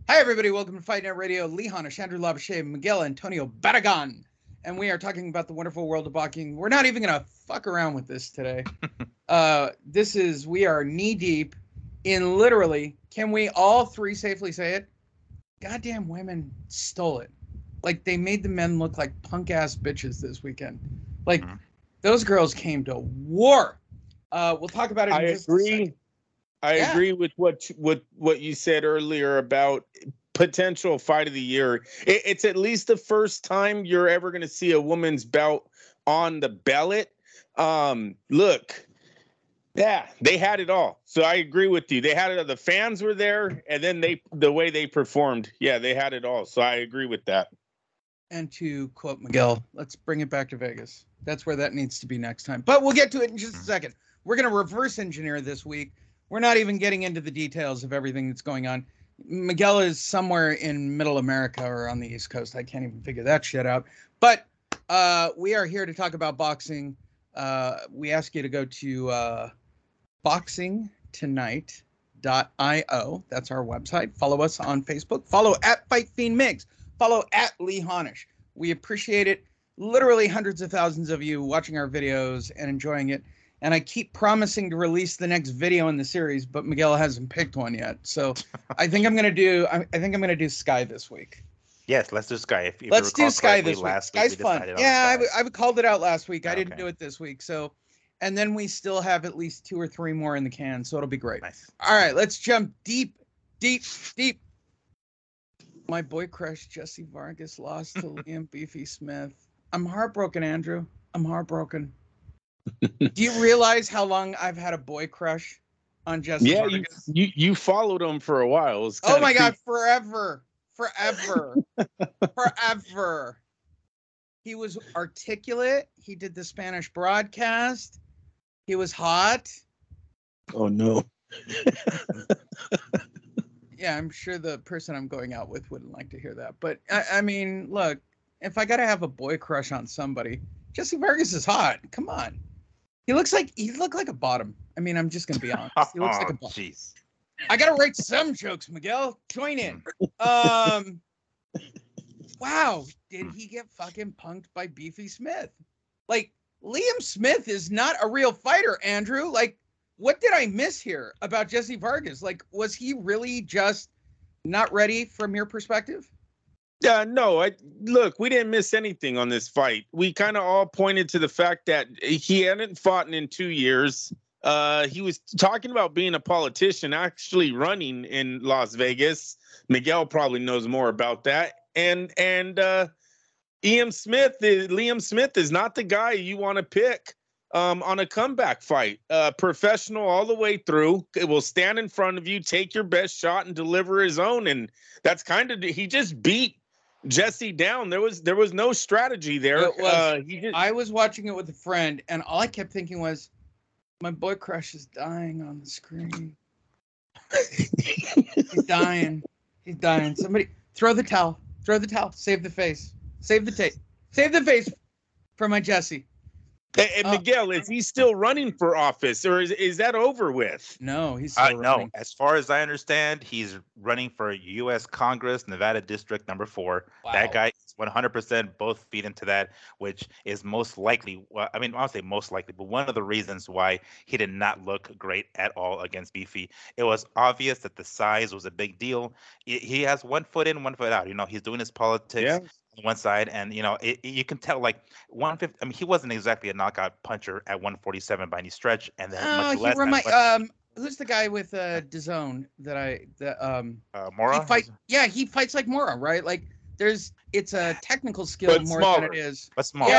Hi, everybody. Welcome to Fight Night Radio. Lee Honish, Andrew Labouche, Miguel Antonio Barragan. And we are talking about the wonderful world of boxing. We're not even going to fuck around with this today. We are knee deep in literally, can we all three safely say it? Goddamn women stole it. Like, they made the men look like punk ass bitches this weekend. Like, those girls came to war. We'll talk about it in just a second. I agree with what you said earlier about potential fight of the year. It's at least the first time you're ever going to see a woman's belt on the ballot. Look, yeah, they had it all. So I agree with you. They had it. The fans were there, and then the way they performed, yeah, they had it all. So I agree with that. And to quote Miguel, let's bring it back to Vegas. That's where that needs to be next time. But we'll get to it in just a second. We're going to reverse engineer this week. We're not even getting into the details of everything that's going on. Miguel is somewhere in middle America or on the East Coast. I can't even figure that shit out. But we are here to talk about boxing. We ask you to go to boxingtonight.io. That's our website. Follow us on Facebook. Follow at Fight Fiend Migs. Follow at Lee Honish. We appreciate it. Literally hundreds of thousands of you watching our videos and enjoying it. And I keep promising to release the next video in the series, but Miguel hasn't picked one yet. So I think I'm gonna do Sky this week. Yes, let's do Sky. Let's do Sky this week. Sky's fun. Yeah, I called it out last week. I didn't do it this week. So, and then we still have at least 2 or 3 more in the can, so it'll be great. Nice. All right, let's jump deep. My boy crush Jesse Vargas lost to Liam Beefy Smith. I'm heartbroken, Andrew. I'm heartbroken. Do you realize how long I've had a boy crush on Jesse Vargas? You followed him for a while. Oh my God, forever. He was articulate. He did the Spanish broadcast. He was hot. Oh no. Yeah, I'm sure the person I'm going out with wouldn't like to hear that. But I mean, look, if I gotta have a boy crush on somebody, Jesse Vargas is hot. Come on. He looked like a bottom. I mean, I'm just gonna be honest. He looks like a bottom. Jeez. I gotta write some jokes, Miguel. Join in. Wow, did he get fucking punked by Beefy Smith? Like, Liam Smith is not a real fighter, Andrew. Like, what did I miss here about Jesse Vargas? Like, was he really just not ready from your perspective? Yeah, no. Look, we didn't miss anything on this fight. We kind of all pointed to the fact that he hadn't fought in 2 years. He was talking about being a politician, actually running in Las Vegas. Miguel probably knows more about that. And Liam Smith is not the guy you want to pick on a comeback fight. Professional all the way through. It will stand in front of you, take your best shot, and deliver his own. And that's kind of, he just beat Jesse down. There was no strategy there. I was watching it with a friend, and all I kept thinking was, my boy crush is dying on the screen. He's dying. Somebody throw the towel. Save the face. Save the tape. Save the face for my Jesse. And Miguel, is he still running for office, or is that over with? No, he's still running. No. As far as I understand, he's running for U.S. Congress, Nevada District number 4. Wow. That guy is 100% both feet into that, which is most likely. Well, I mean, I don't say most likely, but one of the reasons why he did not look great at all against Beefy. It was obvious that the size was a big deal. He has 1 foot in, 1 foot out. You know, he's doing his politics. Yeah. On one side, and you know, you can tell, like 150. I mean, he wasn't exactly a knockout puncher at 147 by any stretch, and then much less. Who's the guy with DAZN Mora? He fights like Mora, right? Like it's a technical skill but more smaller. than it is. But smaller.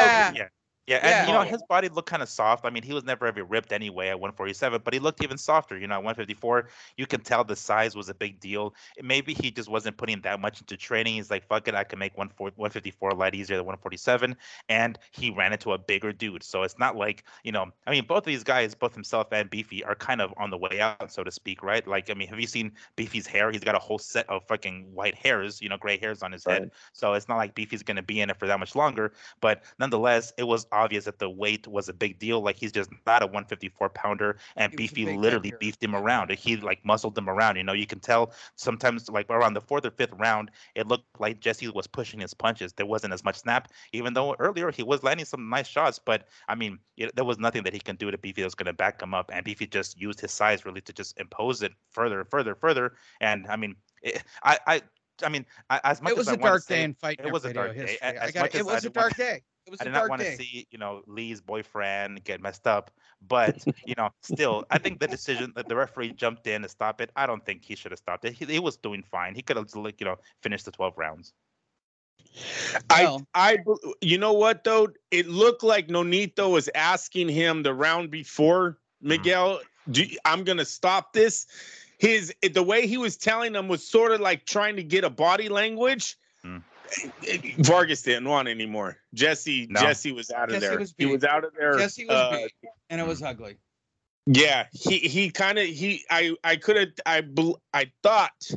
Yeah, and you know, his body looked kind of soft. I mean, he was never ever ripped anyway at 147, but he looked even softer. You know, at 154, you can tell the size was a big deal. Maybe he just wasn't putting that much into training. He's like, fuck it, I can make 154 a lot easier than 147, and he ran into a bigger dude. So it's not like, you know, I mean, both of these guys, both himself and Beefy, are kind of on the way out, so to speak, right? Like, I mean, have you seen Beefy's hair? He's got a whole set of fucking white hairs, you know, gray hairs on his head. So it's not like Beefy's going to be in it for that much longer. But nonetheless, it was obvious that the weight was a big deal. Like he's just not a 154 pounder, and He was a Beefy big literally heavier. beefed him around. He like muscled him around. You know, you can tell sometimes like around the 4th or 5th round, it looked like Jesse was pushing his punches. There wasn't as much snap, even though earlier he was landing some nice shots. But I mean, there was nothing that he can do to Beefy that was going to back him up, and Beefy just used his size really to just impose it further. And I mean, as much It was as I a want to dark say day in Fight it Night was a Radio dark day, history. as much It as was a dark day. It was I a did not dark want to day. see, Lee's boyfriend get messed up, but still, I think the decision that the referee jumped in to stop it, I don't think he should have stopped it. He was doing fine. He could have, like, finished the 12 rounds. Well, You know what though? It looked like Nonito was asking him the round before, Miguel, I'm gonna stop this. The way he was telling him was sort of like trying to get a body language. Vargas didn't want anymore. Jesse was out of there. He was out of there. Jesse was beat, and it was ugly. Yeah, I thought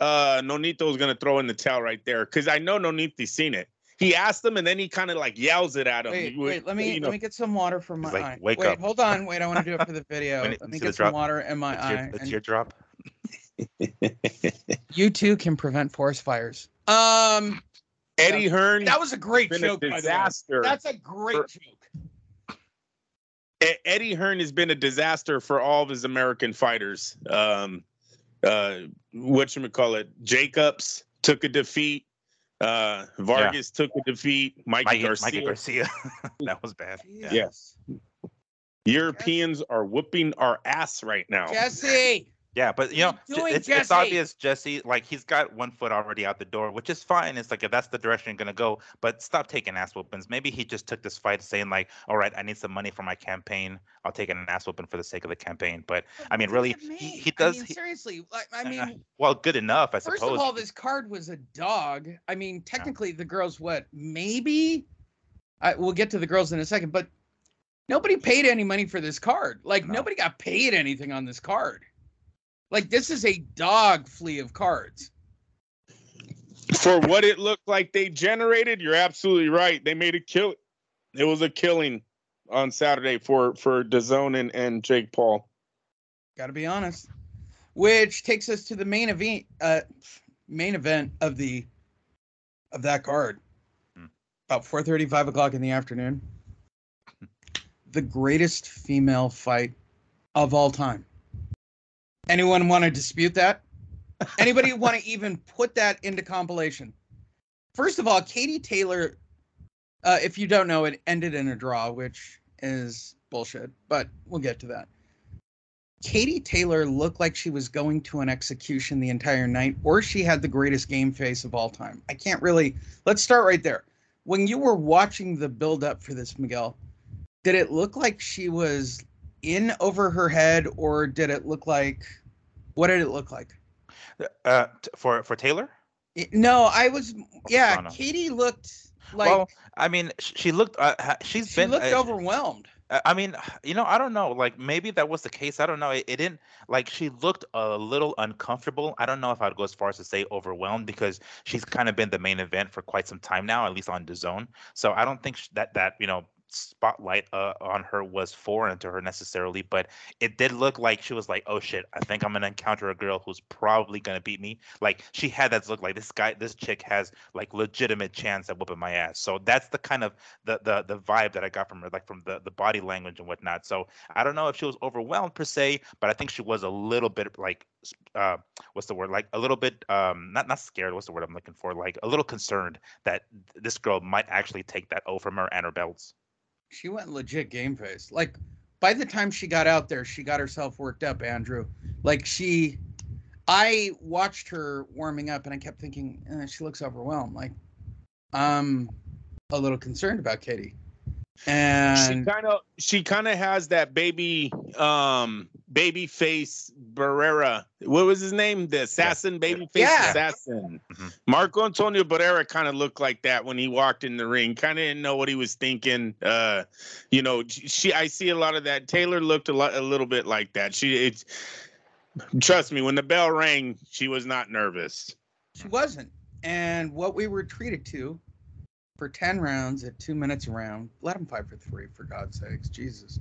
Nonito was gonna throw in the towel right there because I know Nonito's seen it. He asked him, and then he kind of like yells it at him. Wait, let me get some water from my eye. Wake up. Hold on. Wait, I want to do it for the video. Let me get some water in my eye. The teardrop. You too can prevent forest fires. Eddie Hearn. That was a great joke, by the way. That's a great joke. Eddie Hearn has been a disaster for all of his American fighters. Whatchamacallit? Jacobs took a defeat. Vargas took a defeat. Mikey Garcia. That was bad. Yes. Europeans are whooping our ass right now. Jesse. Yeah, but it's obvious Jesse, like, he's got one foot already out the door, which is fine. It's like, if that's the direction you're gonna go, but stop taking ass whoopings. Maybe he just took this fight saying like, all right, I need some money for my campaign. I'll take an ass whooping for the sake of the campaign. But I mean, really, he does. Seriously, I mean, well, good enough, I suppose. First of all, this card was a dog. I mean, technically, the girls, maybe? We'll get to the girls in a second, but nobody paid any money for this card. Like, nobody got paid anything on this card. Like, this is a dog flea of cards. For what it looked like they generated, you're absolutely right. They made a kill. It was a killing on Saturday for DAZN and Jake Paul. Got to be honest. Which takes us to the main event of that card. About 4:30, 5 o'clock in the afternoon. The greatest female fight of all time. Anyone want to dispute that? Anybody want to even put that into compilation? First of all, Katie Taylor, if you don't know, it ended in a draw, which is bullshit, but we'll get to that. Katie Taylor looked like she was going to an execution the entire night, or she had the greatest game face of all time. Let's start right there. When you were watching the build up for this, Miguel, did it look like she was in over her head, or did it look like, what did it look like? For Taylor? No, Katie looked like, well, I mean, she looked she looked overwhelmed. I mean, I don't know, like, maybe that was the case. I don't know. It didn't, like, she looked a little uncomfortable. I don't know if I'd go as far as to say overwhelmed, because she's kind of been the main event for quite some time now, at least on DAZN. So I don't think that spotlight on her was foreign to her necessarily, but it did look like she was like, oh shit, I think I'm gonna encounter a girl who's probably gonna beat me. Like, she had that look like, this chick has like legitimate chance at whooping my ass. So that's the kind of the vibe that I got from her, like from the body language and whatnot. So I don't know if she was overwhelmed per se, but I think she was a little bit like what's the word, like a little bit not scared, what's the word I'm looking for, like a little concerned that this girl might actually take that O from her and her belts. She went legit game face. Like, by the time she got out there, she got herself worked up, Andrew. Like, I watched her warming up, and I kept thinking, she looks overwhelmed. Like, I'm a little concerned about Katie. And she kind of has that baby face Barrera. What was his name? The assassin, baby face assassin. Mm-hmm. Marco Antonio Barrera kind of looked like that when he walked in the ring. Kind of didn't know what he was thinking. I see a lot of that. Taylor looked a little bit like that. Trust me, when the bell rang, she was not nervous. She wasn't. And what we were treated to for 10 rounds at 2 minutes a round. Let him fight for 3, for God's sakes. Jesus.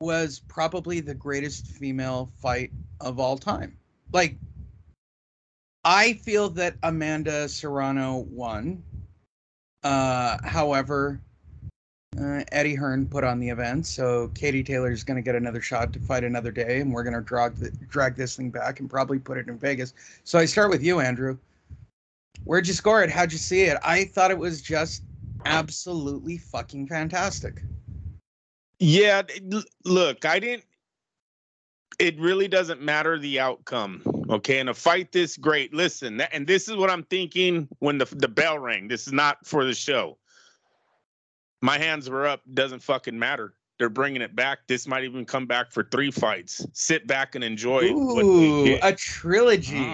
Was probably the greatest female fight of all time. Like, I feel that Amanda Serrano won. However, Eddie Hearn put on the event, so Katie Taylor's going to get another shot to fight another day, and we're going to drag this thing back and probably put it in Vegas. So I start with you, Andrew. Where'd you score it? How'd you see it? I thought it was just absolutely fucking fantastic. Yeah, look, it really doesn't matter the outcome, okay? In a fight this great, listen, and this is what I'm thinking when the bell rang. This is not for the show. My hands were up. Doesn't fucking matter. They're bringing it back. This might even come back for 3 fights. Sit back and enjoy what they get. A trilogy.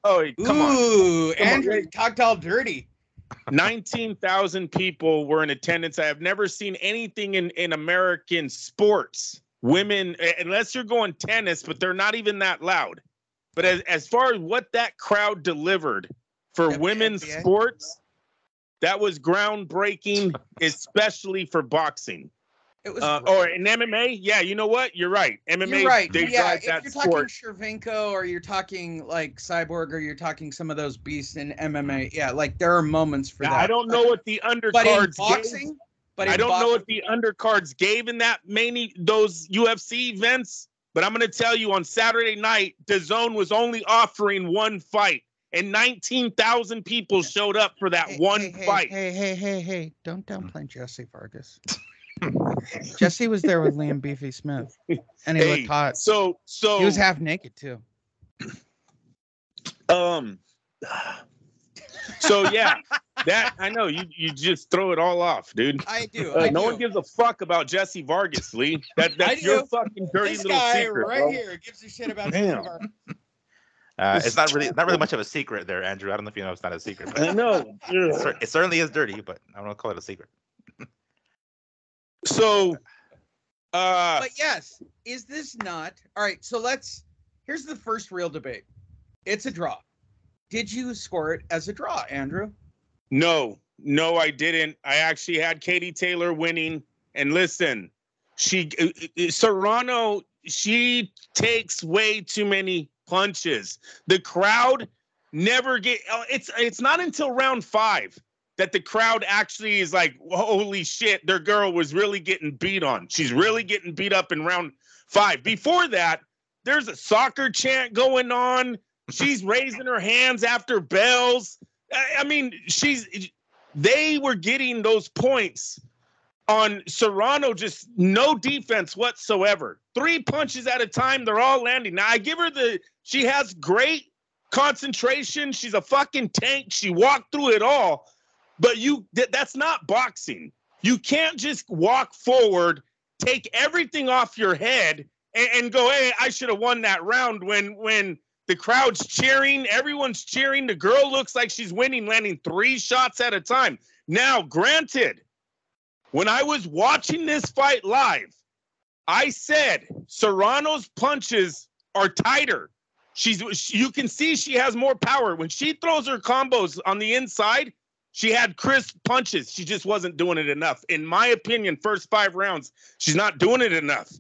Oh, come on. Andrew talked all dirty. 19,000 people were in attendance. I have never seen anything in American sports. Women, unless you're going tennis, but they're not even that loud. But as far as what that crowd delivered for women's sports, that was groundbreaking, especially for boxing. It was or in MMA, yeah, you know what? You're right. MMA, you're right. They Yeah, drive that if you're sport. talking Shevchenko or you're talking like Cyborg or you're talking some of those beasts in MMA, yeah, like there are moments for that. I don't know what the undercards but in boxing, gave. I don't know what the undercards gave in those UFC events. But I'm going to tell you, on Saturday night, DAZN was only offering 1 fight, and 19,000 people showed up for that fight. Hey! Don't downplay Jesse Vargas. Jesse was there with Liam Beefy Smith, and he looked hot. So he was half naked too. So yeah, that I know you just throw it all off, dude. I do. No one gives a fuck about Jesse Vargas, Lee. That's your fucking dirty this little guy secret, right bro. here gives a shit about Jesse Vargas. It's not really much of a secret there, Andrew. I don't know if you know it's not a secret. But I know. it certainly is dirty, but I don't call it a secret. So, but yes, is this not all right? So here's the first real debate. It's a draw. Did you score it as a draw, Andrew? No, I didn't. I actually had Katie Taylor winning. And listen, Serrano, she takes way too many punches. The crowd never it's not until round 5 that the crowd actually is like, holy shit, their girl was really getting beat on. She's really getting beat up in round 5. Before that, there's a soccer chant going on. She's raising her hands after bells. I mean, they were getting those points on Serrano, just no defense whatsoever. 3 punches at a time, they're all landing. Now, I give her she has great concentration. She's a fucking tank. She walked through it all. But that's not boxing. You can't just walk forward, take everything off your head, and go, hey, I should have won that round when the crowd's cheering, everyone's cheering. The girl looks like she's winning, landing 3 shots at a time. Now, granted, when I was watching this fight live, I said Serrano's punches are tighter. You can see she has more power. When she throws her combos on the inside, she had crisp punches. She just wasn't doing it enough. In my opinion, first 5 rounds, she's not doing it enough.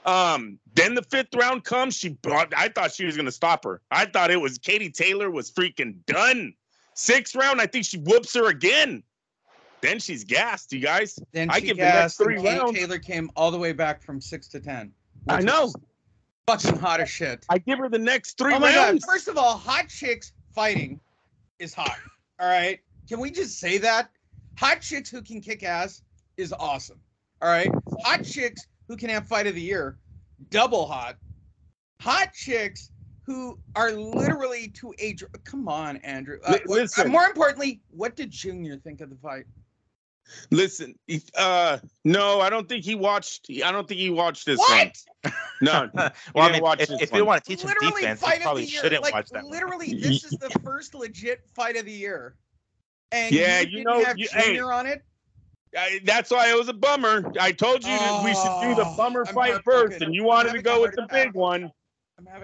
Then the 5th round comes. I thought she was going to stop her. I thought Katie Taylor was freaking done. 6th round, I think she whoops her again. Then she's gassed, you guys. Then I give the next 3 rounds. Taylor came all the way back from 6 to 10. I know. Fucking hot as shit. I give her the next 3 rounds. Oh my God. First of all, hot chicks fighting is hot. All right. Can we just say that? Hot chicks who can kick ass is awesome. All right. Hot chicks who can have fight of the year, double hot. Hot chicks who are literally to age. Come on, Andrew. Listen. More importantly, what did Junior think of the fight? Listen, no, I don't think he watched this what? one. No. Well, I mean, if you want to teach him literally defense, you probably shouldn't watch that. Literally, this is the first legit fight of the year. And yeah, you didn't have Junior on it? That's why it was a bummer. I told you that we should do the bummer fight first, and you wanted to go with the big one.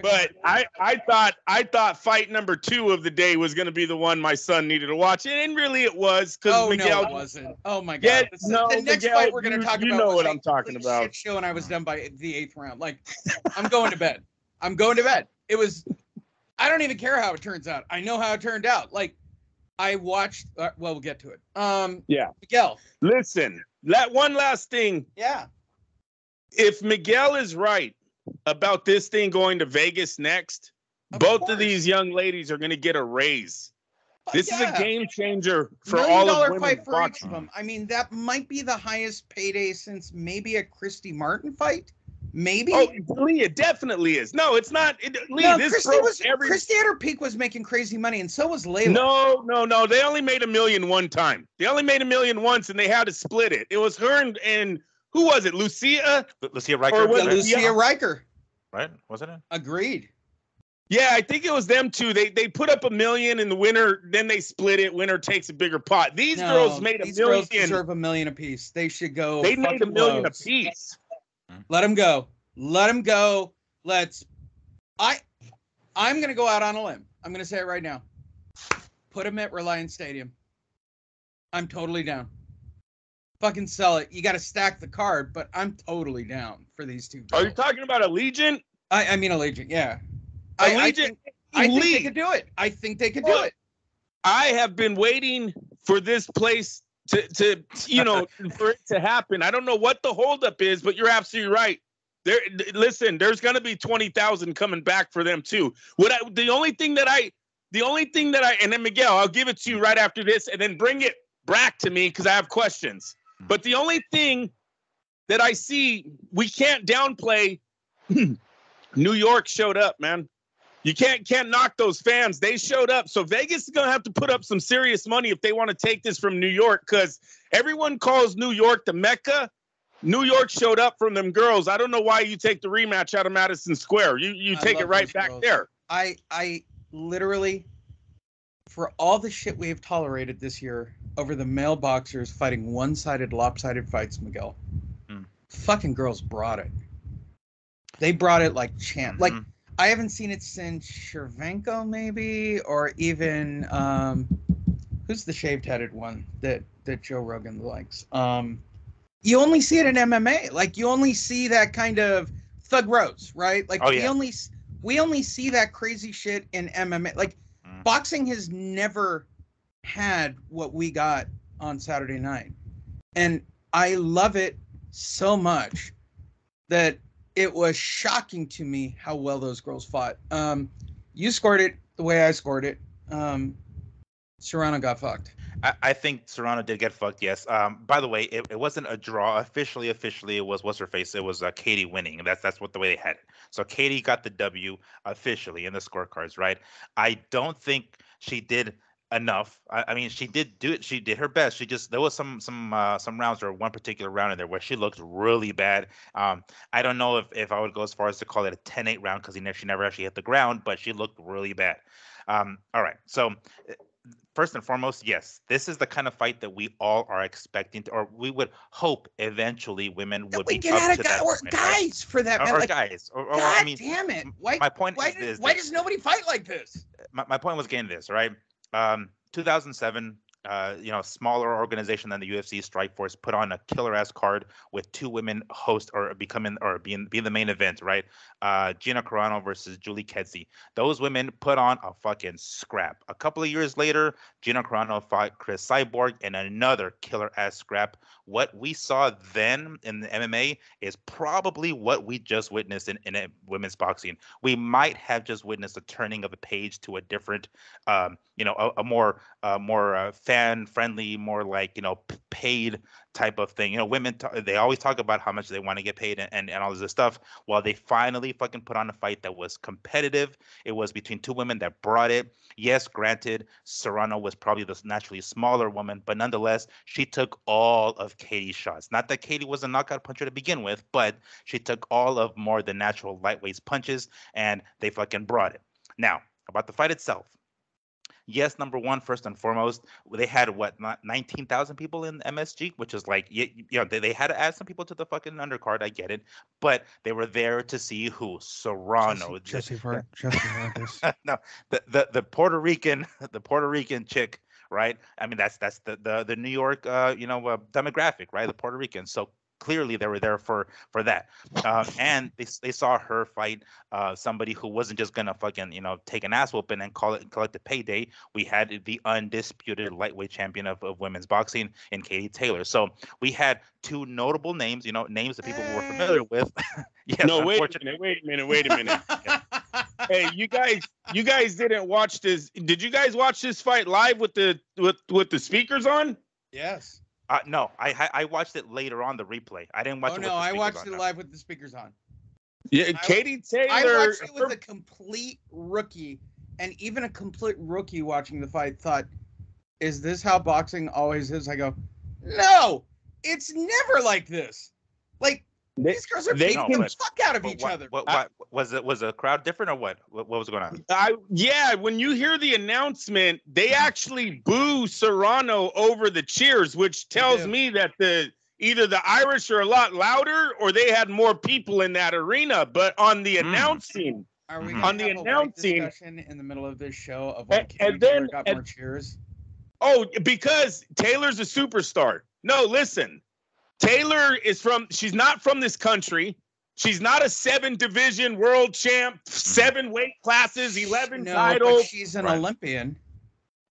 But I thought fight number 2 of the day was going to be the one my son needed to watch, and really it was because Miguel. No, it wasn't. Oh my god! Yeah, The next Miguel, fight we're going to talk about. You know was what a I'm talking about. Shit show, and I was done by the 8th round. Like, I'm going to bed. I'm going to bed. It was. I don't even care how it turns out. I know how it turned out. Like, I watched. Well, we'll get to it. Yeah, Miguel. Listen, that one last thing. Yeah. If Miguel is right about this thing going to Vegas next, both of these young ladies are going to get a raise. This is a game changer for all of women. Fight for each of them. I mean, that might be the highest payday since maybe a Christy Martin fight. Maybe. Oh, Lee, it definitely is. No, it's not. Lee, no, this Christy at her peak was making crazy money, and so was Layla. No. They only made $1 million one time. They only made $1 million once, and they had to split it. It was her and who was it? Lucia Riker. Lucia Riker. Right? Wasn't it? Agreed. Yeah, I think it was them two. They put up $1 million in the winner, then they split it. Winner takes a bigger pot. These girls made $1 million. These girls deserve $1 million apiece. They should go. They made $1 million apiece. Let them go. Let them go. I'm gonna go out on a limb. I'm gonna say it right now. Put them at Reliance Stadium. I'm totally down. Fucking sell it. You got to stack the card, but I'm totally down for these two girls. Are you talking about Allegiant? I mean Allegiant, yeah. Allegiant. I think they could do it. I think they could do it. I have been waiting for this place to for it to happen. I don't know what the holdup is, but you're absolutely right. Listen, there's going to be 20,000 coming back for them too. The only thing that I, and then Miguel, I'll give it to you right after this, and then bring it back to me because I have questions. But the only thing that I see, we can't downplay. New York showed up, man. You can't knock those fans. They showed up. So Vegas is going to have to put up some serious money if they want to take this from New York, because everyone calls New York the Mecca. New York showed up from them girls. I don't know why you take the rematch out of Madison Square. You take it right back there. I literally, for all the shit we have tolerated this year over the male boxers fighting one-sided, lopsided fights, Miguel, fucking girls brought it. They brought it like champ. Like, I haven't seen it since Shevchenko, maybe, or even who's the shaved-headed one that Joe Rogan likes? You only see it in MMA. Like, you only see that kind of Thug Rose, right? Like, we only see that crazy shit in MMA. Like, boxing has never had what we got on Saturday night, and I love it so much that it was shocking to me how well those girls fought. You scored it the way I scored it. Serrano got fucked. I think Serrano did get fucked, yes. By the way, it wasn't a draw. Officially, it was what's her face. It was Katie winning. That's what the way they had it. So Katie got the W officially in the scorecards, right? I don't think she did enough. I mean, she did do it. She did her best. There was some rounds, or one particular round in there where she looked really bad. I don't know if I would go as far as to call it a 10-8 round, because she never actually hit the ground, but she looked really bad. All right, so first and foremost, yes, this is the kind of fight that we all are expecting, or we would hope eventually women would be up to that or point, guys, right? For that, or guys. God I mean, damn it! Why does nobody fight like this? My point was getting this right. 2007, smaller organization than the UFC, Strikeforce, put on a killer ass card with two women host or being the main event, right? Gina Carano versus Julie Kedzie. Those women put on a fucking scrap. A couple of years later, Gina Carano fought Chris Cyborg in another killer ass scrap. What we saw then in the MMA is probably what we just witnessed in women's boxing. We might have just witnessed a turning of the page to a different, a more fan friendly, more like, paid type of thing. Women, they always talk about how much they want to get paid and all this stuff. Well, they finally fucking put on a fight that was competitive. It was between two women that brought it. Yes, granted, Serrano was probably the naturally smaller woman, but nonetheless, she took all of Katie's shots. Not that Katie was a knockout puncher to begin with, but she took all of more the natural lightweight punches, and they fucking brought it. Now, about the fight itself. yes, number one, first and foremost, they had what, not 19,000 people in MSG, which is like, they had to add some people to the fucking undercard. I get it, but they were there to see who Serrano. Jesse Vargas. No, the Puerto Rican, the Puerto Rican chick, right? I mean, that's the New York, demographic, right? The Puerto Ricans. So clearly they were there for that, and they saw her fight somebody who wasn't just gonna fucking take an ass whooping and collect the payday. We had the undisputed lightweight champion of women's boxing in Katie Taylor. So we had two notable names, names that people were familiar with. Yes, no, wait a minute. Hey, you guys didn't watch this. Did you guys watch this fight live with the speakers on? Yes. No, I watched it later on the replay. I didn't watch it. No, I watched it live with the speakers on. Yeah, Katie Taylor. I watched it with a complete rookie, and even a complete rookie watching the fight thought, "Is this how boxing always is?" I go, "No, it's never like this. Like these girls are beating the fuck out of each other." What was it? Was the crowd different or what? What was going on? Yeah, when you hear the announcement, they actually boo Serrano over the cheers, which tells me that either the Irish are a lot louder or they had more people in that arena. But on the announcing, are we on the announcing discussion in the middle of this show of like got more cheers? Oh, because Taylor's a superstar. No, listen. Taylor she's not from this country. She's not a 7-division world champ, 7 weight classes, 11 titles. But she's an Olympian.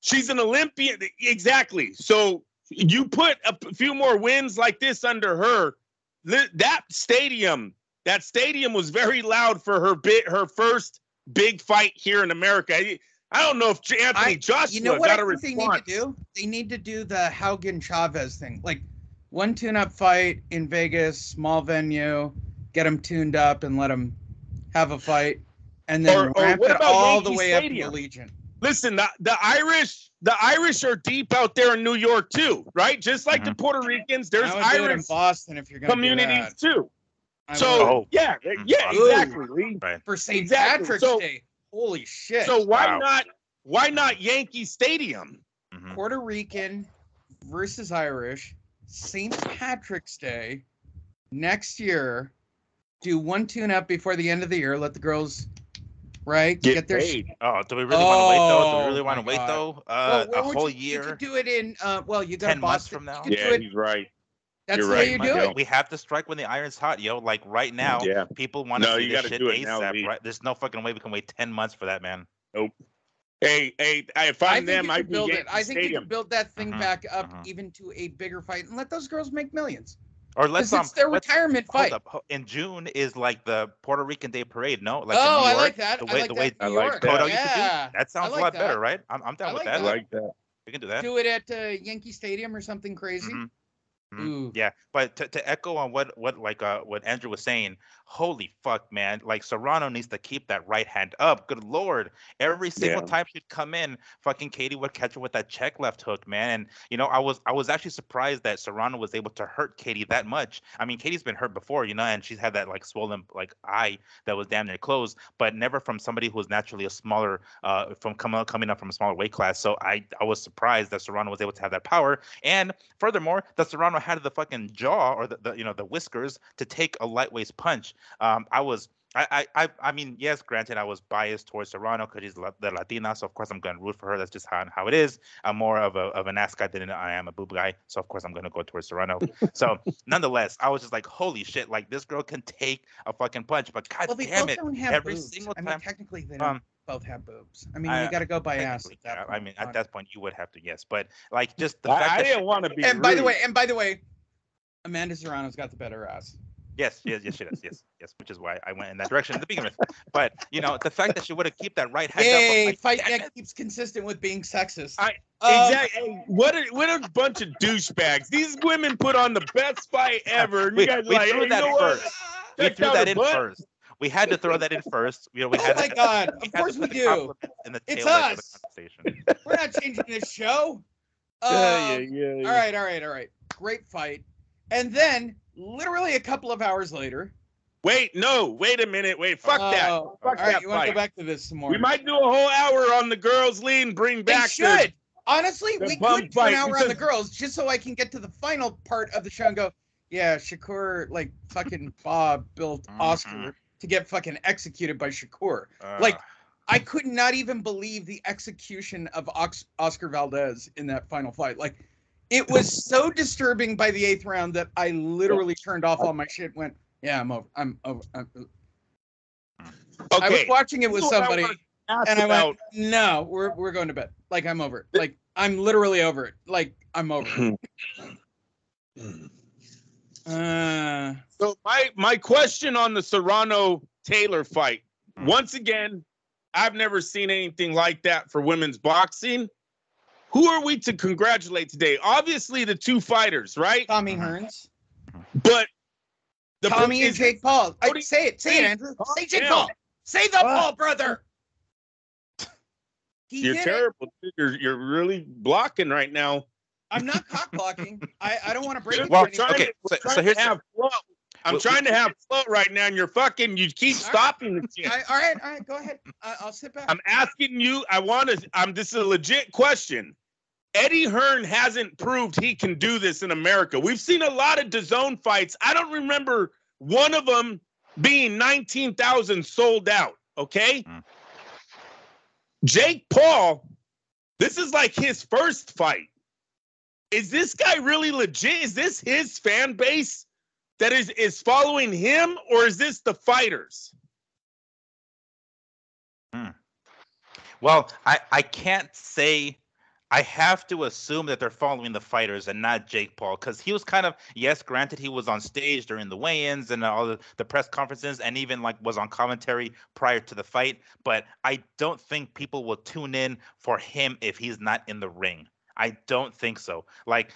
She's an Olympian. Exactly. So you put a few more wins like this under her. That stadium was very loud for her first big fight here in America. I don't know if Anthony Joshua got a response. They need to do the Haugen Chavez thing. Like, one tune-up fight in Vegas, small venue, get them tuned up and let them have a fight, and then ramp it all the way up to Allegiant. Listen, the Irish are deep out there in New York too, right? Just like the Puerto Ricans, there's Irish in Boston if you're going communities too. So yeah, exactly. Right. For St. Patrick's Day, holy shit! So why not Yankee Stadium? Puerto Rican versus Irish. St. Patrick's Day next year. Do one tune-up before the end of the year. Let the girls, get their paid. Do we really want to wait though? Do we really want to wait though? A whole year. You could do it in. You got 10 months from now. Yeah, he's right. That's the way you do it. We have to strike when the iron's hot, yo. Like right now, people want to see this shit ASAP. Right? There's no fucking way we can wait 10 months for that, man. Nope. Hey, if I'm them, I'd build it. I think you can build that thing back up even to a bigger fight and let those girls make millions. Or it's their retirement fight. In June is like the Puerto Rican Day Parade, no? Like I like that. I like that. That sounds a lot better, right? I'm down with that. I like that. We can do that. Do it at Yankee Stadium or something crazy. Yeah, but to echo on what Andrew was saying, holy fuck, man! Like Serrano needs to keep that right hand up. Good lord, every single time she'd come in, fucking Katie would catch her with that check left hook, man. And I was actually surprised that Serrano was able to hurt Katie that much. I mean, Katie's been hurt before, and she's had that like swollen like eye that was damn near closed, but never from somebody who was naturally a smaller from coming up from a smaller weight class. So I was surprised that Serrano was able to have that power, and furthermore, that Serrano had the fucking jaw or the whiskers to take a lightweight's punch. I mean, yes, granted, I was biased towards Serrano because she's the Latina, so of course I'm going to root for her. That's just how it is. I'm more of an ass guy than I am a boob guy, so of course I'm going to go towards Serrano. So nonetheless, I was just like, holy shit, like this girl can take a fucking punch, but god damn it, every single time. I mean, technically they don't both have boobs. I mean, you got to go by ass at that point. I mean, at that point you would have to, yes, but like just the fact I didn't want to be. And by the way, Amanda Serrano's got the better ass. Yes, she does. Yes, which is why I went in that direction to begin with. But the fact that she would have kept that right hand up. Like, Fight Nick keeps consistent with being sexist. Exactly. Hey, what a bunch of douchebags. These women put on the best fight ever. And you guys we threw that first. We threw that in first. We had to throw that in first. We had my God! Of course we do. It's us. We're not changing this show. Yeah. All right. Great fight. And then, literally a couple of hours later, Wait a minute. Wait, fuck that. All Fuck right, that you want to fight. go back to this some more? We might do a whole hour on the girls' lead and bring They back should. Honestly, the we bum could do an fight, hour on the because- girls just so I can get to the final part of the show and go, yeah, Shakur, like, fucking Bob built Oscar to get fucking executed by Shakur. Like, I could not even believe the execution of Oscar Valdez in that final fight. Like, it was so disturbing by the 8th round that I literally turned off all my shit and went, yeah, I'm over. Okay. I was watching it with This is what I somebody, wanted to ask and I about. went, no, we're going to bed. Like, I'm over it. Like, I'm literally over it. Like, I'm over it. So my question on the Serrano Taylor fight, once again, I've never seen anything like that for women's boxing. Who are we to congratulate today? Obviously, the two fighters, right? Tommy Hearns. But Tommy and Jake Paul. Say it, Andrew. Say Jake Paul. Say the Paul brother. You're terrible. You're really blocking right now. I'm not cock blocking. I don't want to break it. Well, to anybody. okay. So here's I'm trying to have flow right now, and you keep stopping the shit. All right, go ahead. I'll sit back. I'm asking you. This is a legit question. Eddie Hearn hasn't proved he can do this in America. We've seen a lot of DAZN fights. I don't remember one of them being 19,000 sold out. Okay. Jake Paul, this is like his first fight. Is this guy really legit? Is this his fan base that is following him, or is this the fighters? Well, I can't say. I have to assume that they're following the fighters and not Jake Paul, because he was kind of, yes, granted, he was on stage during the weigh-ins and all the press conferences, and even like was on commentary prior to the fight. But I don't think people will tune in for him if he's not in the ring. I don't think so. Like,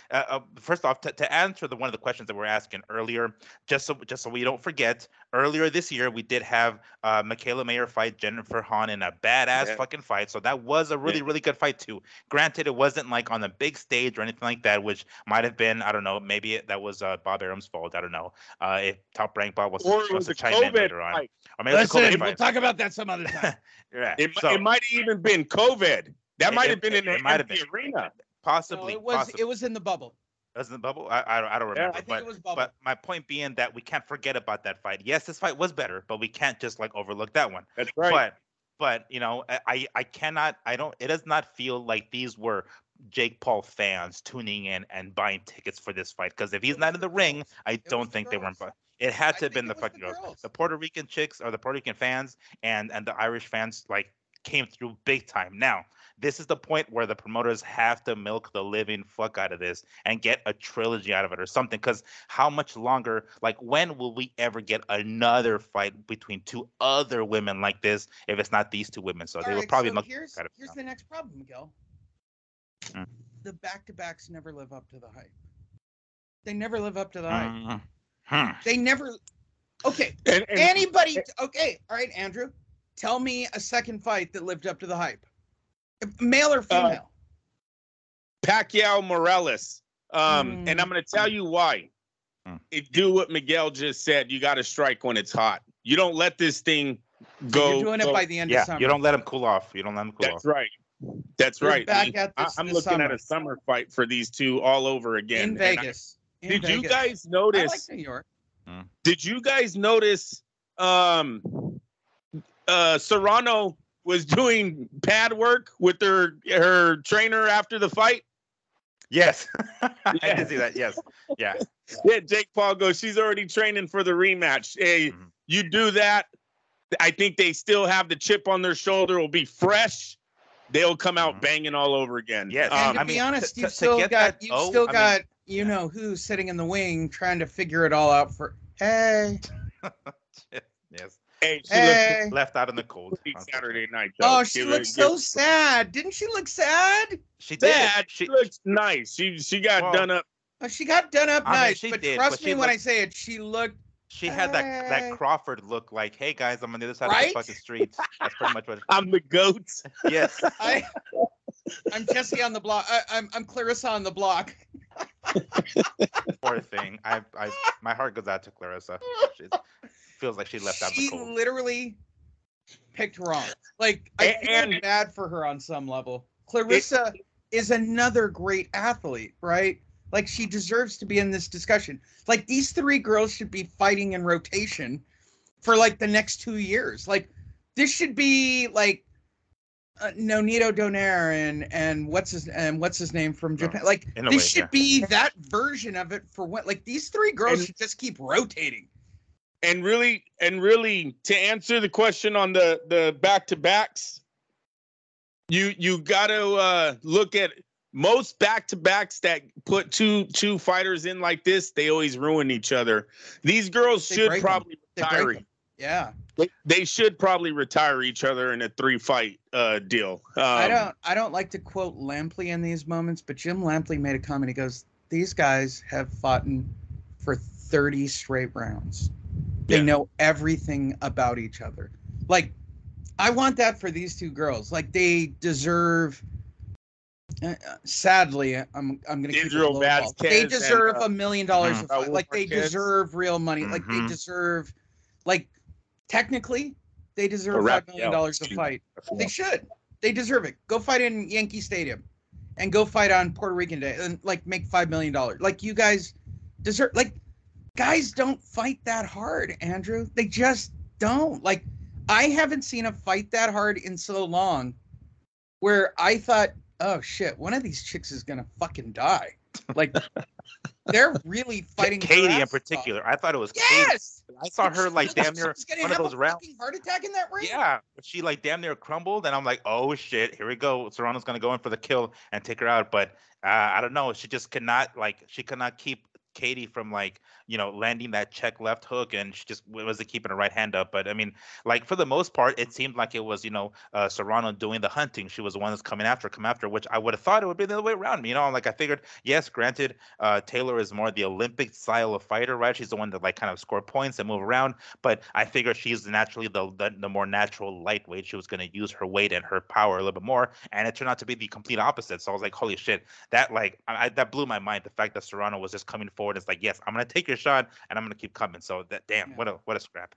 first off, to answer one of the questions that we're asking earlier, just so we don't forget, earlier this year we did have Michaela Mayer fight Jennifer Hahn in a badass fucking fight. So that was a really good fight too. Granted, it wasn't like on a big stage or anything like that, which might have been, I don't know, maybe that was Bob Arum's fault. I don't know. If Top Rank Bob wants to chime in later on. Or maybe we'll talk about that some other time. Yeah. It might have even been COVID. That might have been in the empty arena. Possibly. No, it was in the bubble. It was in the bubble? I don't remember. I think it was bubble. But my point being that we can't forget about that fight. Yes, this fight was better, but we can't just like overlook that one. That's right. But you know, it does not feel like these were Jake Paul fans tuning in and buying tickets for this fight. Because if he's not in the ring, I don't think they weren't. It had to have been the fucking girls. The Puerto Rican chicks or the Puerto Rican fans and the Irish fans like came through big time. Now, this is the point where the promoters have to milk the living fuck out of this and get a trilogy out of it or something. Because how much longer, like when will we ever get another fight between two other women like this if it's not these two women? So they will probably look. Here's the next problem, Miguel. The back-to-backs never live up to the hype. They never live up to the hype. They never. Okay. Anybody? Okay. All right, Andrew. Tell me a second fight that lived up to the hype. Male or female? Pacquiao Morales. And I'm going to tell you why. Do what Miguel just said. You got to strike when it's hot. You don't let this thing go. You're doing it by the end of summer. You don't let them cool off. That's right. That's right. I'm looking at a summer fight for these two all over again. In Vegas. Did you guys notice? I like New York. Did you guys notice Serrano was doing pad work with her trainer after the fight? Yes. I did see that. Yes. Yeah. Yeah, Jake Paul goes, she's already training for the rematch. Hey, you do that. I think they still have the chip on their shoulder. It'll be fresh. They'll come out banging all over again. Yes. And to be honest, you've still got you know who sitting in the wing trying to figure it all out for hey. Yes. Hey, she looked left out in the cold Saturday night. Though. Oh, she looked so sad. Didn't she look sad? She did. She looked nice. She got done up. Oh, she got done up nice. But trust me when I say it, she looked. She had that Crawford look, like, hey guys, I'm on the other side of the fucking street. That's pretty much what. I'm the goat. Yes. I'm Jesse on the block. I'm Clarissa on the block. Poor thing. My heart goes out to Clarissa. feels like she left out the She cold. literally picked wrong. Like, I feel bad for her on some level. Clarissa is another great athlete, right? Like, she deserves to be in this discussion. Like, these three girls should be fighting in rotation for like the next 2 years. Like, this should be like Nonito Donaire and what's his name from Japan. Like, this should be that version of it for what? Like, these three girls should just keep rotating. And really, to answer the question on the back-to-backs, you got to look at most back-to-backs that put two fighters in like this. They always ruin each other. These girls should probably retire. Yeah, they should probably retire each other in a 3-fight deal. I don't like to quote Lampley in these moments, but Jim Lampley made a comment. He goes, "These guys have fought for 30 straight rounds. They know everything about each other. Like, I want that for these two girls. Like, they deserve." Sadly, I'm gonna keep it low. They deserve $1 million a fight. Like, they deserve real money. Like, they deserve, like, technically, they deserve $5 million a fight. They should. They deserve it. Go fight in Yankee Stadium, and go fight on Puerto Rican Day, and like make $5 million. Like, you guys deserve. Like, guys don't fight that hard, Andrew. They just don't. Like, I haven't seen a fight that hard in so long, where I thought, oh shit, one of these chicks is gonna fucking die. Like, they're really fighting. Katie in particular, I thought it was yes. Katie. I saw her like damn near one of those rounds. Heart attack in that ring. Yeah, she like damn near crumbled, and I'm like, oh shit, here we go. Serrano's gonna go in for the kill and take her out, but I don't know. She just could not keep Katie from, like, landing that check left hook, and she just wasn't keeping her right hand up. But I mean, like, for the most part, it seemed like it was Serrano doing the hunting. She was the one that's come after, which I would have thought it would be the other way around. Like, I figured, yes, granted, Taylor is more the Olympic style of fighter, right? She's the one that like kind of score points and move around, but I figured she's naturally the more natural lightweight. She was going to use her weight and her power a little bit more, and it turned out to be the complete opposite. So I was like, holy shit, that that blew my mind. The fact that Serrano was just coming forward, it's like, yes, I'm going to take your shot and I'm going to keep coming. So that, damn, what a scrap.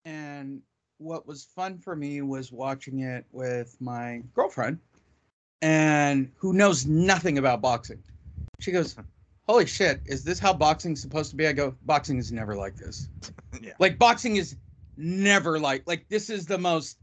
And what was fun for me was watching it with my girlfriend, and who knows nothing about boxing. She goes, holy shit, is this how boxing's supposed to be? I go, boxing is never like this. Yeah. Like, boxing is never like this is the most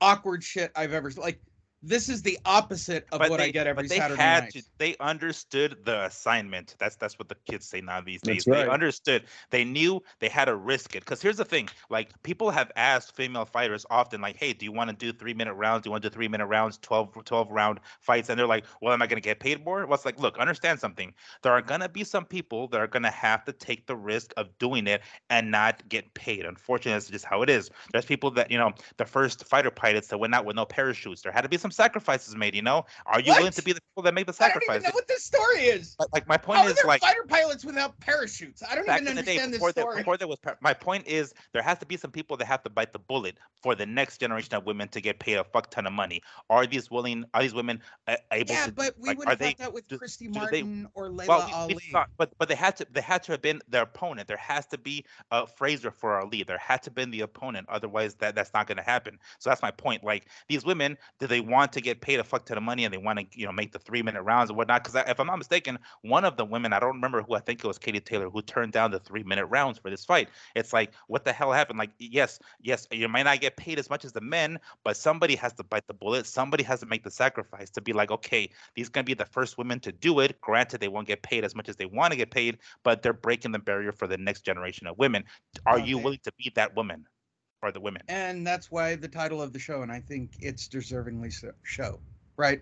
awkward shit I've ever, like, this is the opposite of what I get every Saturday night. They understood the assignment. That's what the kids say now these days. Right. They understood. They knew they had to risk it. Because here's the thing. Like, people have asked female fighters often, like, hey, do you want to do 3-minute rounds? Do you want to do 3-minute rounds, 12-round fights? And they're like, well, am I going to get paid more? Well, it's like, look, understand something. There are going to be some people that are going to have to take the risk of doing it and not get paid. Unfortunately, that's just how it is. There's people that, the first fighter pilots that went out with no parachutes. There had to be some sacrifices made. Are you willing to be the people that make the sacrifice? I don't even know what this story is. Like, my point is, like, fighter pilots without parachutes. I don't even understand this story. My point is, there has to be some people that have to bite the bullet for the next generation of women to get paid a fuck ton of money. Are these women able to? Yeah, but we would have thought that with Christy Martin or Layla Ali. But they had to have been their opponent. There has to be a Fraser for Ali. There had to have been the opponent. Otherwise, that's not going to happen. So that's my point. Like, these women, do they want to get paid a fuck ton of money, and they want to make the 3-minute rounds and whatnot? Because if I'm not mistaken, one of the women, I don't remember who, I think it was Katie Taylor, who turned down the 3-minute rounds for this fight. It's like, what the hell happened? Like, yes, you might not get paid as much as the men, but somebody has to bite the bullet. Somebody has to make the sacrifice to be like, okay, these are going to be the first women to do it. Granted, they won't get paid as much as they want to get paid, but they're breaking the barrier for the next generation of women. Are you willing to be that woman? Or the women? And that's why the title of the show, and I think it's deservingly so, right?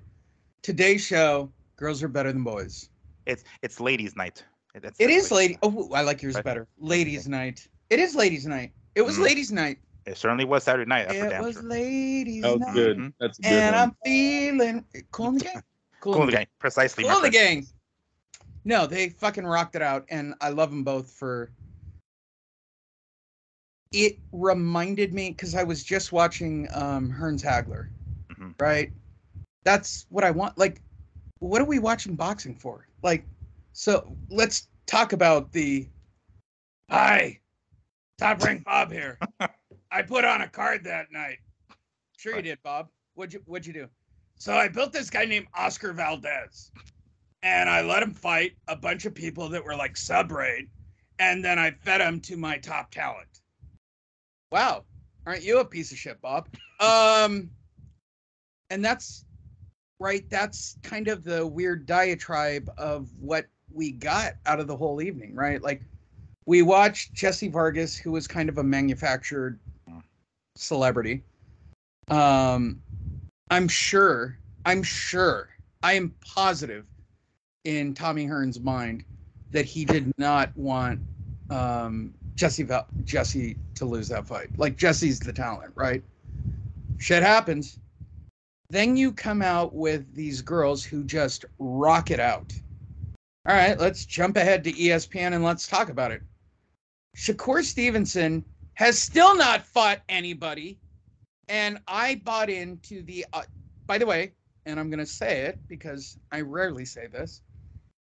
Today's show, girls are better than boys. It's ladies' night. It is lady. Oh, I like yours better. Ladies' night. It is ladies' night. It was ladies' night. It certainly was Saturday night. It was ladies' night. That was good. That's a good and one. I'm feeling Cool in the Gang. Cool in the Gang. Precisely. Cool in the Gang. No, they fucking rocked it out, and I love them both for. It reminded me, because I was just watching Hearns Hagler, right? That's what I want. Like, what are we watching boxing for? Like, so let's talk about the, hi, Top Rank Bob here. I put on a card that night. Sure you did, Bob. What'd you do? So I built this guy named Oscar Valdez. And I let him fight a bunch of people that were like sub-rate. And then I fed him to my top talent. Wow. Aren't you a piece of shit, Bob? And that's right. That's kind of the weird diatribe of what we got out of the whole evening, right? Like, we watched Jesse Vargas, who was kind of a manufactured celebrity. I'm positive in Tommy Hearn's mind that he did not want Jesse to lose that fight. Like, Jesse's the talent, right? Shit happens. Then you come out with these girls who just rock it out. All right, let's jump ahead to ESPN and let's talk about it. Shakur Stevenson has still not fought anybody. And I bought into the, by the way, and I'm going to say it because I rarely say this,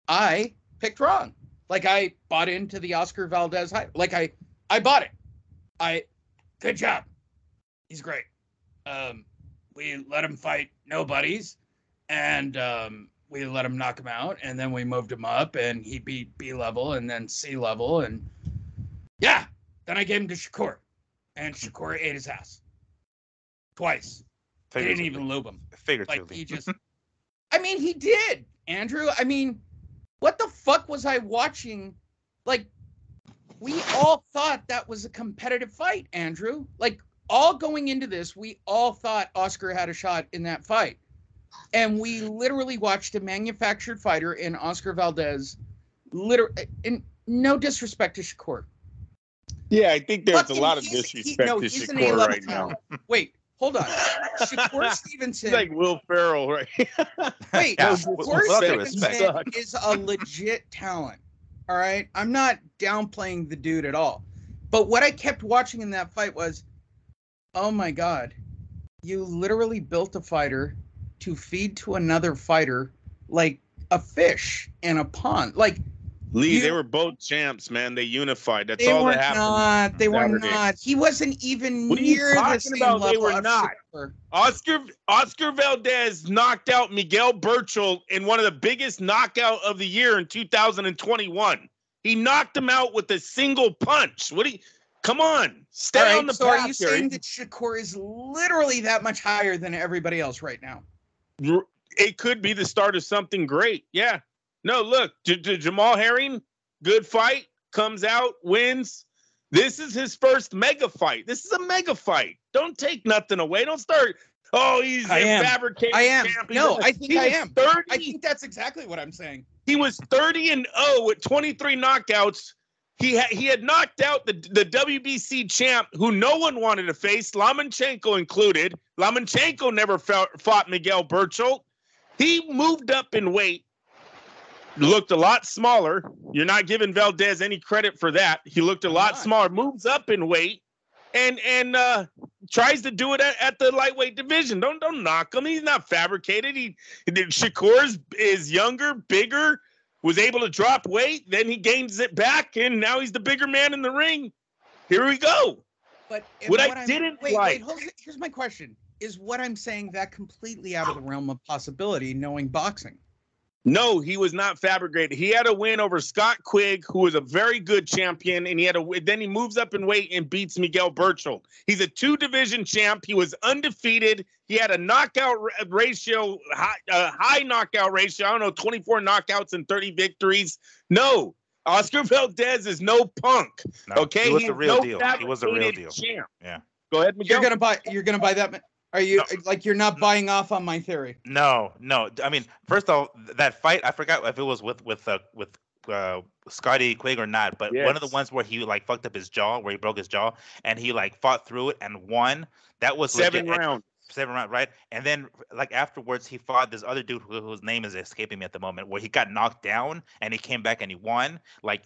I picked wrong. Like, I bought into the Oscar Valdez hype. Like, I bought it. Good job. He's great. We let him fight nobodies, and we let him knock him out, and then we moved him up, and he beat B level and then C level, and yeah, then I gave him to Shakur, and Shakur ate his ass twice. He didn't even lube him. Figuratively. Like, he just, I mean, he did, Andrew. I mean, what the fuck was I watching? Like, we all thought that was a competitive fight, Andrew. Like, all going into this, we all thought Oscar had a shot in that fight. And we literally watched a manufactured fighter in Oscar Valdez, in no disrespect to Shakur. Yeah, I think there's a lot of disrespect to Shakur right now. Wait, hold on. Shakur Stevenson. He's like Will Ferrell, right? Wait, Yeah, Shakur Stevenson is a legit talent. All right? I'm not downplaying the dude at all. But what I kept watching in that fight was, oh my God, you literally built a fighter to feed to another fighter like a fish in a pond. Like, Lee, they were both champs, man. They unified. That's all that happened. They were not. He wasn't even near the same level. They were not. Oscar Valdez knocked out Miguel Burchell in one of the biggest knockout of the year in 2021. He knocked him out with a single punch. Come on, stay on the path. So are you saying that Shakur is literally that much higher than everybody else right now? It could be the start of something great. Yeah. No, look, Jamal Herring, good fight, comes out, wins. This is his first mega fight. This is a mega fight. Don't take nothing away. Don't start, he's fabricating. I am. No, I think I am. 30, I think that's exactly what I'm saying. He was 30-0 with 23 knockouts. He had knocked out the WBC champ, who no one wanted to face, Lomachenko included. Lomachenko never fought Miguel Burchell. He moved up in weight, looked a lot smaller. You're not giving Valdez any credit for that. He looked a lot smaller, moves up in weight, and tries to do it at the lightweight division. Don't knock him. He's not fabricated. Shakur is younger, bigger, was able to drop weight, then he gains it back, and now he's the bigger man in the ring. Here we go. But here's my question. Is what I'm saying that completely out of the realm of possibility, knowing boxing? No, he was not fabricated. He had a win over Scott Quigg, who was a very good champion, and then he moves up in weight and beats Miguel Burchell. He's a 2-division champ. He was undefeated. He had a knockout ratio, high knockout ratio. I don't know, 24 knockouts and 30 victories. No, Oscar Valdez is no punk. No, okay, he was the real deal. He was the real deal. Champ. Yeah. Go ahead, Miguel. You're gonna buy that. Are you like, you're not buying off on my theory? No. I mean, first of all, that fight, I forgot if it was with Scotty Quigg or not, but one of the ones where he like fucked up his jaw, where he broke his jaw, and he like fought through it and won. That was 7 rounds. 7 rounds, right? And then like afterwards, he fought this other dude whose name is escaping me at the moment, where he got knocked down and he came back and he won. Like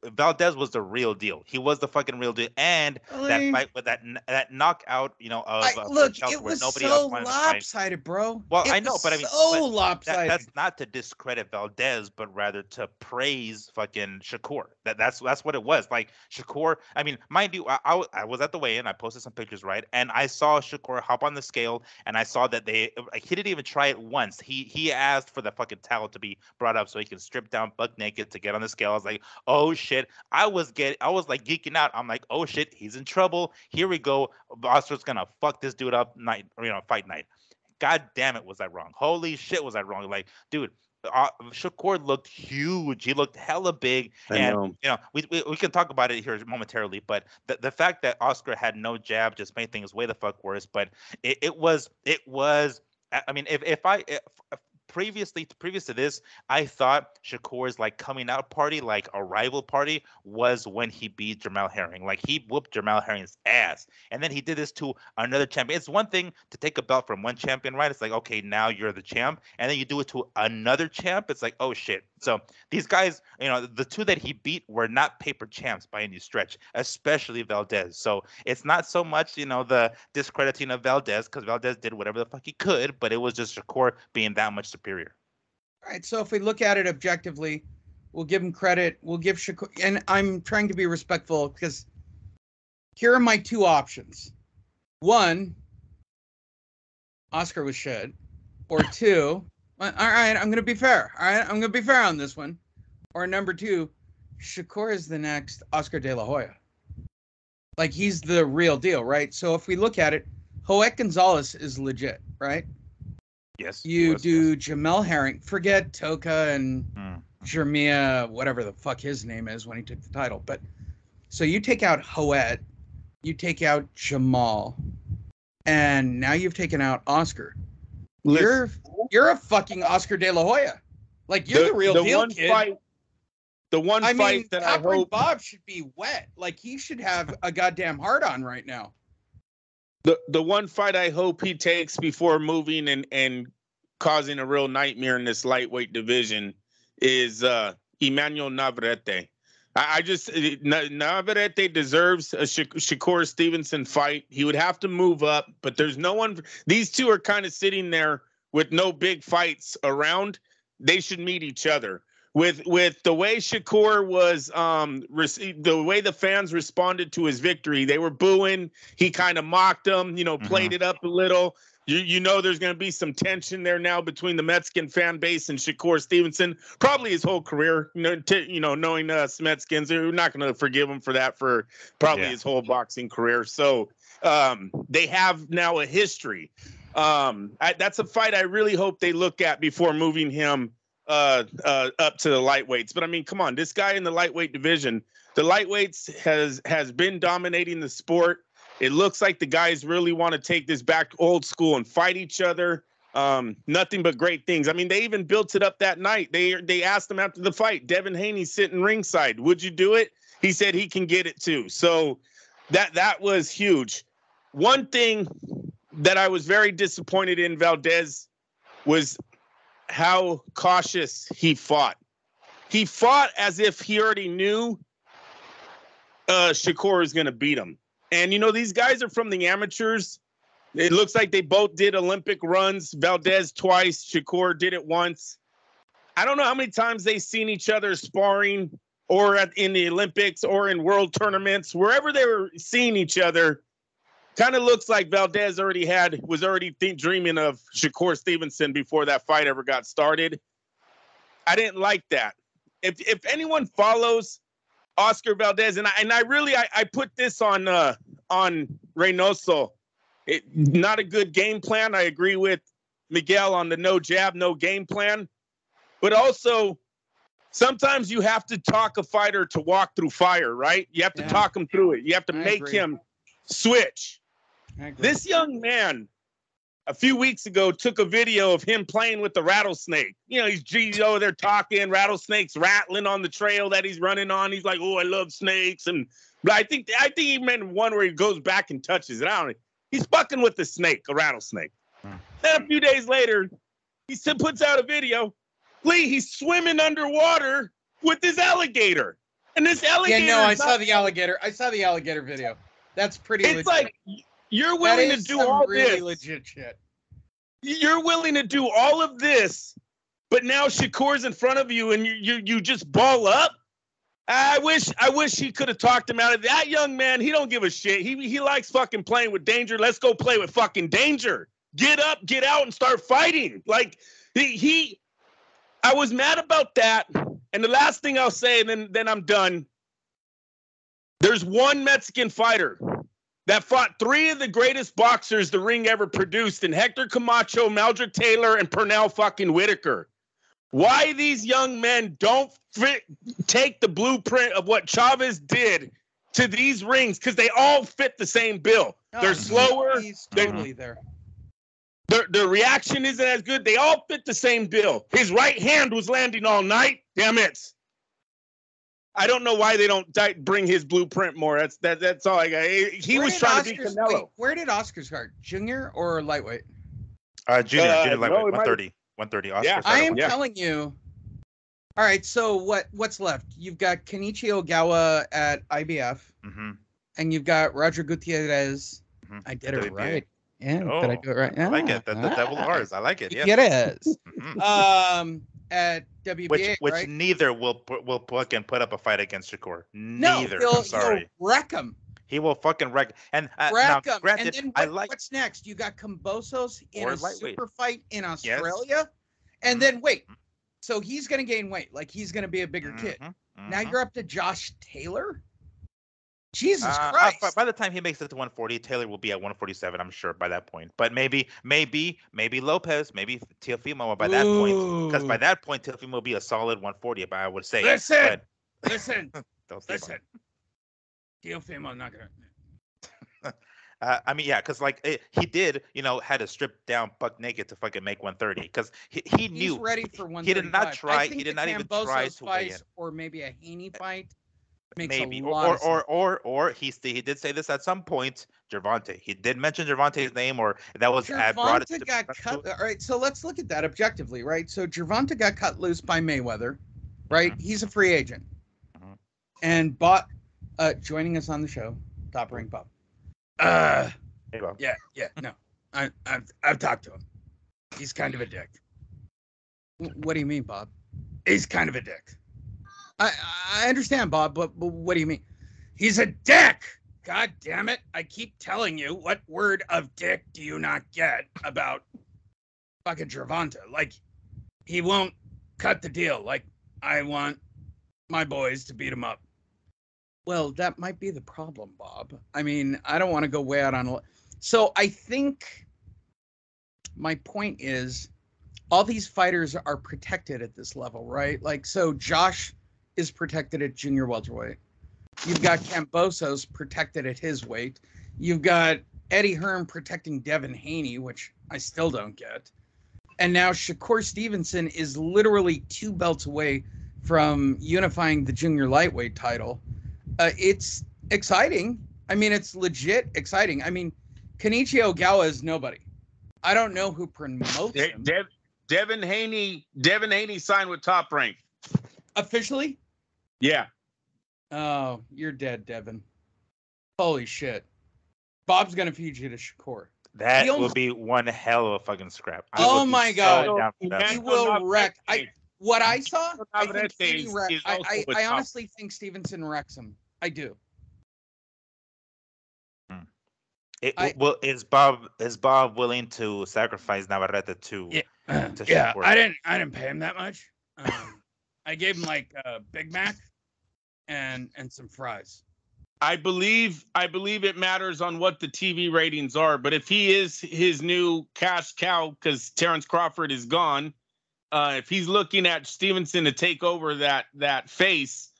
Valdez was the real deal. He was the fucking real deal. And that fight with that knockout, look, Shelton, it where was nobody so else wanted to fight. lopsided, bro. Well, it I know, but I mean, so lopsided. that's not to discredit Valdez, but rather to praise fucking Shakur. That's what it was. Like Shakur, I mean, mind you, I was at the weigh-in. I posted some pictures, right? And I saw Shakur hop on the scale, and I saw that he didn't even try it once. He asked for the fucking towel to be brought up so he can strip down buck naked to get on the scale. I was like, oh shit. I was like geeking out. I'm like, oh shit, he's in trouble. Here we go. Oscar's gonna fuck this dude up fight night. God damn it, was I wrong? Holy shit, was I wrong? Like, dude, Shakur looked huge. He looked hella big. We can talk about it here momentarily, but the fact that Oscar had no jab just made things way the fuck worse. But it was. I mean, if previous to this, I thought Shakur's like coming out party, like a rival party, was when he beat Jamel Herring. Like he whooped Jamel Herring's ass, and then he did this to another champion. It's one thing to take a belt from one champion, right? It's like, okay, now you're the champ, and then you do it to another champ. It's like, oh shit. So these guys, the two that he beat were not paper champs by any stretch, especially Valdez. So it's not so much, the discrediting of Valdez, because Valdez did whatever the fuck he could, but it was just Shakur being that much superior. All right, so if we look at it objectively, we'll give him credit. We'll give Shakur, and I'm trying to be respectful because here are my two options. One, Oscar was shit, or two, all right, I'm going to be fair. All right, I'm going to be fair on this one. Or number two, Shakur is the next Oscar De La Hoya. Like, he's the real deal, right? So if we look at it, Joet Gonzalez is legit, right? Yes. Jamel Herring. Forget Toka and Jermia, whatever the fuck his name is when he took the title. But so you take out Joet, you take out Jamal, and now you've taken out Oscar. You're a fucking Oscar De La Hoya. Like, you're the real deal, kid. The one fight that I hope Bob should be wet. Like, he should have a goddamn hard on right now. The one fight I hope he takes before moving and causing a real nightmare in this lightweight division is Emmanuel Navarrete. Navarrete deserves a Shakur Stevenson fight. He would have to move up, but there's no one. These two are kind of sitting there with no big fights around. They should meet each other. With the way Shakur was, the way the fans responded to his victory, they were booing. He kind of mocked them, played it up a little. There's going to be some tension there now between the Mexican fan base and Shakur Stevenson. Probably his whole career, knowing Mexicans, they're not going to forgive him for that for probably his whole boxing career. So they have now a history. That's a fight I really hope they look at before moving him up to the lightweights. But I mean, come on, this guy in the lightweight division, the lightweights has been dominating the sport. It looks like the guys really want to take this back old school and fight each other. Nothing but great things. I mean, they even built it up that night. They asked him after the fight, Devin Haney sitting ringside, would you do it? He said he can get it too. So that was huge. One thing that I was very disappointed in Valdez was how cautious he fought. He fought as if he already knew Shakur was going to beat him. And, these guys are from the amateurs. It looks like they both did Olympic runs. Valdez twice. Shakur did it once. I don't know how many times they've seen each other sparring or in the Olympics or in world tournaments. Wherever they were seeing each other, kind of looks like Valdez was already dreaming of Shakur Stevenson before that fight ever got started. I didn't like that. If anyone follows Oscar Valdez, and I put this on Reynoso, not a good game plan. I agree with Miguel on the no jab, no game plan, but also sometimes you have to talk a fighter to walk through fire, right? You have to talk him through it. You have to make him switch. This young man, a few weeks ago, took a video of him playing with the rattlesnake. He's over there talking, rattlesnakes rattling on the trail that he's running on. He's like, "Oh, I love snakes." But I think he meant one where he goes back and touches it. He's fucking with the snake, a rattlesnake. Then a few days later, he puts out a video. Lee, he's swimming underwater with this alligator. And this alligator. Yeah, no, I saw the alligator. I saw the alligator video. That's pretty legit. It's like you're willing to do all really this. Legit shit. You're willing to do all of this, but now Shakur's in front of you and you just ball up. I wish he could have talked him out of that young man. He don't give a shit. He likes fucking playing with danger. Let's go play with fucking danger. Get up, get out, and start fighting. Like I was mad about that. And the last thing I'll say, and then I'm done. There's one Mexican fighter that fought 3 of the greatest boxers the ring ever produced in Hector Camacho, Maldrick Taylor, and Pernell fucking Whitaker. Why these young men don't take the blueprint of what Chavez did to these rings, because they all fit the same bill. No, they're slower. He's totally there. Their reaction isn't as good. They all fit the same bill. His right hand was landing all night. Damn it. I don't know why they don't bring his blueprint more. That's all I got. He was trying to beat Canelo. Wait, where did Oscar start? Junior or lightweight? Junior lightweight, no, 130. 130. Oscar Yeah, I am started telling you. All right, so what's left? You've got Kenichi Ogawa at IBF, and you've got Roger Gutierrez. I did it WBA. right. Yeah, Oh, did I do it right? I like it. The double R's. I like it. Yeah. Gutierrez. Mhm. At WBA, Which right? neither will fucking put up a fight against Shakur. No, Neither. he'll I'm sorry. He'll wreck him. He will fucking wreck. And now, Wreck him. granted, And then I like. what's next? You got Kambosos in Or a lightweight. super fight in Australia, and then wait. So he's gonna gain weight, like he's gonna be a bigger kid. Now you're up to Josh Taylor. Jesus Christ! By the time he makes it to 140, Taylor will be at 147. I'm sure by that point. But maybe Lopez, maybe Teofimo by that point, because by that point Teofimo will be a solid 140. I would say. Listen, But listen, don't sleep on listen. Teofimo not gonna. I mean, yeah, because like he did, had to strip down buck naked to fucking make 130, because he knew He's ready for 135. he did not try. I think He did the not even try Kambosos to weigh in. fight, or maybe a Haney fight. Makes Maybe a lot of sense. or he did say this at some point. Gervonta, he did mention Gervonta's name, or that was brought it Gervonta to got cut. All right, so let's look at that objectively, right? So Gervonta got cut loose by Mayweather, right? He's a free agent, and bought. Joining us on the show, Top Rank Bob. Hey, Bob. Yeah, no, I've talked to him. He's kind of a dick. What do you mean, Bob? He's kind of a dick. I understand, Bob, but what do you mean? He's a dick. God damn it! I keep telling you, what word of dick do you not get about fucking Gervonta? Like, he won't cut the deal. Like, I want my boys to beat him up. Well, that might be the problem, Bob. I mean, I don't want to go way out on. So I think my point is, all these fighters are protected at this level, right? Like, so Josh is protected at junior welterweight. You've got Kambosos protected at his weight. You've got Eddie Hearn protecting Devin Haney, which I still don't get. And now Shakur Stevenson is literally 2 belts away from unifying the junior lightweight title. It's exciting. I mean, it's legit exciting. I mean, Kenichi Ogawa is nobody. I don't know who promotes him. Devin Haney signed with Top Rank. Officially? Yeah. Oh, you're dead, Devin. Holy shit. Bob's going to feed you to Shakur. That will be one hell of a fucking scrap. Oh my God. He He will wreck. What I saw, I Navarrete think I Top. honestly think Stevenson wrecks him. I do. Is Bob willing to sacrifice Navarrete to Shakur? I didn't pay him that much. I gave him like a Big Mac and some fries. I believe it matters on what the TV ratings are, but if he is his new cash cow because Terrence Crawford is gone, if he's looking at Stevenson to take over that face,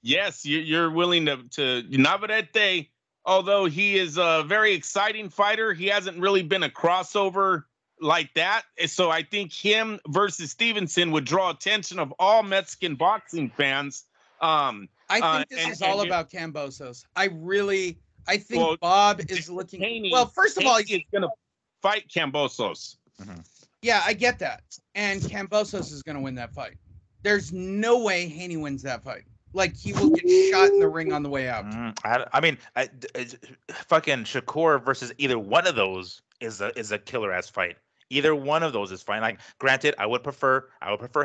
yes, you're willing to Navarrete. Although he is a very exciting fighter, he hasn't really been a crossover like that. So I think him versus Stevenson would draw attention of all Mexican boxing fans. I think this is all about Kambosos. I really I think Bob is looking. Well, first of all, he's going to fight Kambosos. Mm-hmm. Yeah, I get that. And Kambosos is going to win that fight. There's no way Haney wins that fight. Like, he will get shot in the ring on the way out. I mean, fucking Shakur versus either one of those is a killer ass fight. Either one of those is fine. Like, granted, I would prefer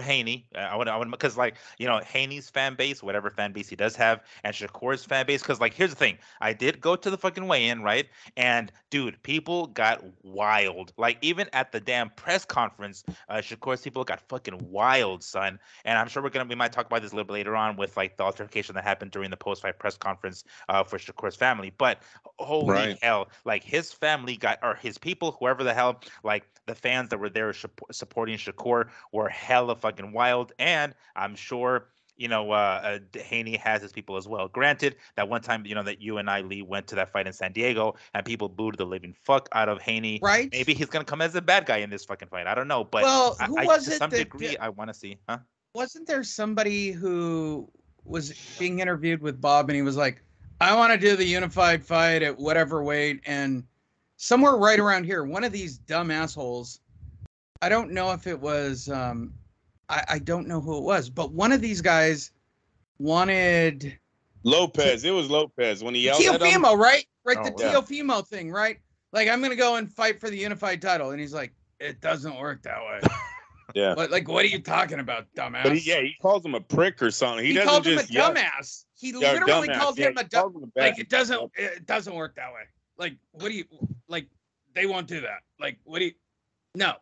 Haney. I would because, like, you know, Haney's fan base, whatever fan base he does have, and Shakur's fan base. Because, like, here's the thing: I did go to the fucking weigh-in, right? And dude, people got wild. Like, even at the damn press conference, Shakur's people got fucking wild, son. And I'm sure we might talk about this a little bit later on with like the altercation that happened during the post-fight press conference for Shakur's family. But holy hell, like his family or his people, whoever the hell, like the fans that were there supporting Shakur were hella fucking wild, and I'm sure Haney has his people as well. Granted, that one time that you and I, Lee, went to that fight in San Diego and people booed the living fuck out of Haney. Right? Maybe he's gonna come as a bad guy in this fucking fight. I don't know, but to some degree, I want to see. Huh? Wasn't there somebody who was being interviewed with Bob and he was like, "I want to do the unified fight at whatever weight," and somewhere right around here, one of these dumb assholes, I don't know if it was, I don't know who it was, but one of these guys wanted... Lopez. It was Lopez when he yelled at him. Teofimo, right? Right, the Teofimo thing, right? Like, I'm going to go and fight for the unified title. And he's like, it doesn't work that way. Yeah. But, like, what are you talking about, dumbass? But he calls him a prick or something. He doesn't called him just a dumbass. He literally called him a dumbass. Like, it doesn't work that way. Like, what do you, like, they won't do that. Like, what do you, no.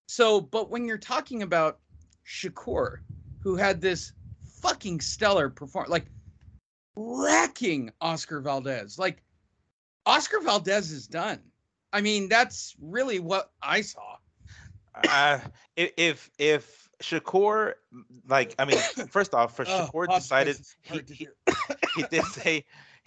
So, but when you're talking about Shakur, who had this fucking stellar performance, like, wrecking Oscar Valdez. Like, Oscar Valdez is done. I mean, that's really what I saw. If Shakur, like, I mean, first off, Shakur decided he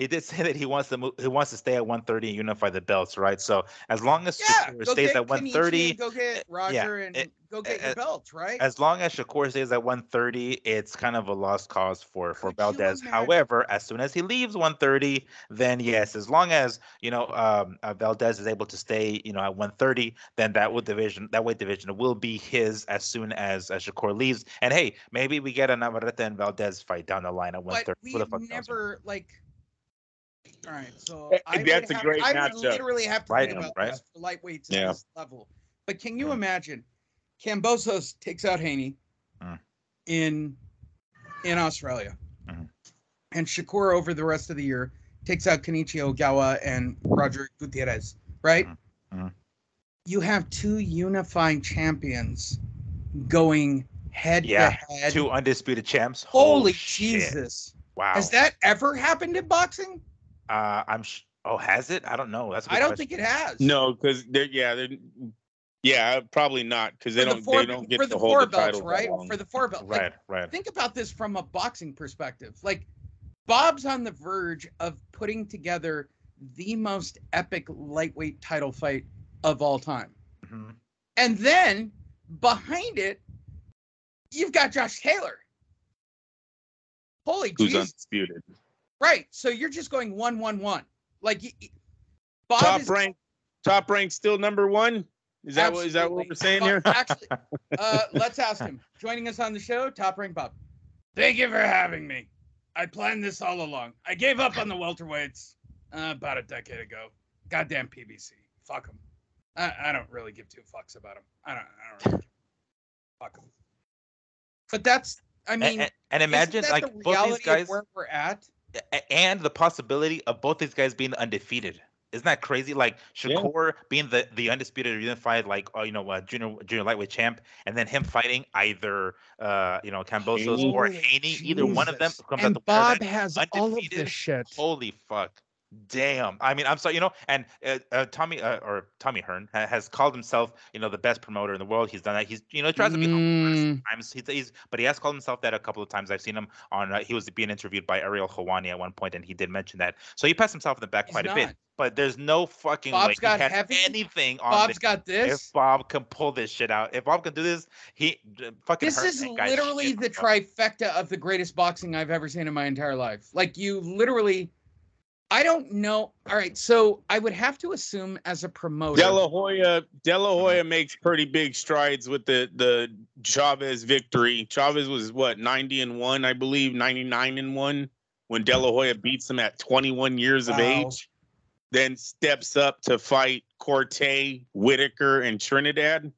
did say that he wants to stay at 130 and unify the belts, right? So as long as Shakur stays at 130, go get Roger and go get your belts, right? As long as Shakur stays at 130, it's kind of a lost cause for Valdez. However, as soon as he leaves 130, then yes, as long as Valdez is able to stay at 130, then that weight division will be his as soon as Shakur leaves. And hey, maybe we get a Navarrete and Valdez fight down the line at 130. But we've never all right, so that's a great matchup. I would literally have to think about this for lightweights at this level. But can you imagine? Kambosos takes out Haney in Australia, and Shakur over the rest of the year takes out Kenichi Ogawa and Roger Gutierrez. Right? You have two unifying champions going head to head. Two undisputed champs. Holy Jesus! Wow. Has that ever happened in boxing? Has it? I don't know. I don't think it has. No, because probably not, because they don't get to hold the title, right? For the four belts, right. Think about this from a boxing perspective. Like, Bob's on the verge of putting together the most epic lightweight title fight of all time, and then behind it, you've got Josh Taylor. Holy who's Jesus. Undisputed. Right. So you're just going 1-1-1. Like, Bob top rank still number one? Is that what we're saying here? Actually, let's ask him. Joining us on the show, Top Rank Bob. Thank you for having me. I planned this all along. I gave up on the welterweights about a decade ago. Goddamn PBC. Fuck them. I don't really give two fucks about them. I don't really give fuck them. But that's, I mean, and imagine like both these guys where we're at, and the possibility of both these guys being undefeated. Isn't that crazy? Like Shakur being the undisputed unified junior lightweight champ, and then him fighting either Kambosos or Haney. Either one of them comes out the Bob has all of this shit. Holy fuck. Damn. I mean, I'm sorry, and Tommy Hearn has called himself, the best promoter in the world. He's done that. He's, tries to be humble times. But he has called himself that a couple of times. I've seen him on. He was being interviewed by Ariel Hawani at one point, and he did mention that. So he passed himself in the back quite a bit. But there's no fucking way he has anything on Bob's got this. If Bob can pull this shit out, if Bob can do this, he fucking. This is literally the trifecta of the greatest boxing I've ever seen in my entire life. Like, you literally. I don't know. All right, so I would have to assume as a promoter. De La Hoya makes pretty big strides with the Chavez victory. Chavez was what 90-1, I believe, 99-1 when De La Hoya beats him at 21 years of age. Then steps up to fight Corte, Whitaker, and Trinidad.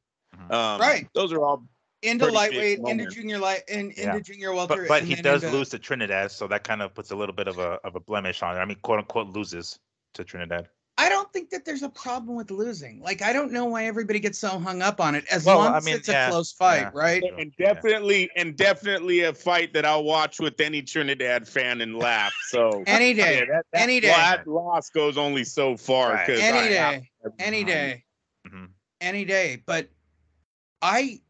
Right. Those are all into lightweight, into junior light, and into junior welter. But he does lose to Trinidad, so that kind of puts a little bit of a blemish on it. I mean, quote unquote, loses to Trinidad. I don't think that there's a problem with losing. Like, I don't know why everybody gets so hung up on it. As long as it's a close fight, right? And definitely a fight that I'll watch with any Trinidad fan and laugh. So any day, any day. That loss goes only so far. Right. Any day. But I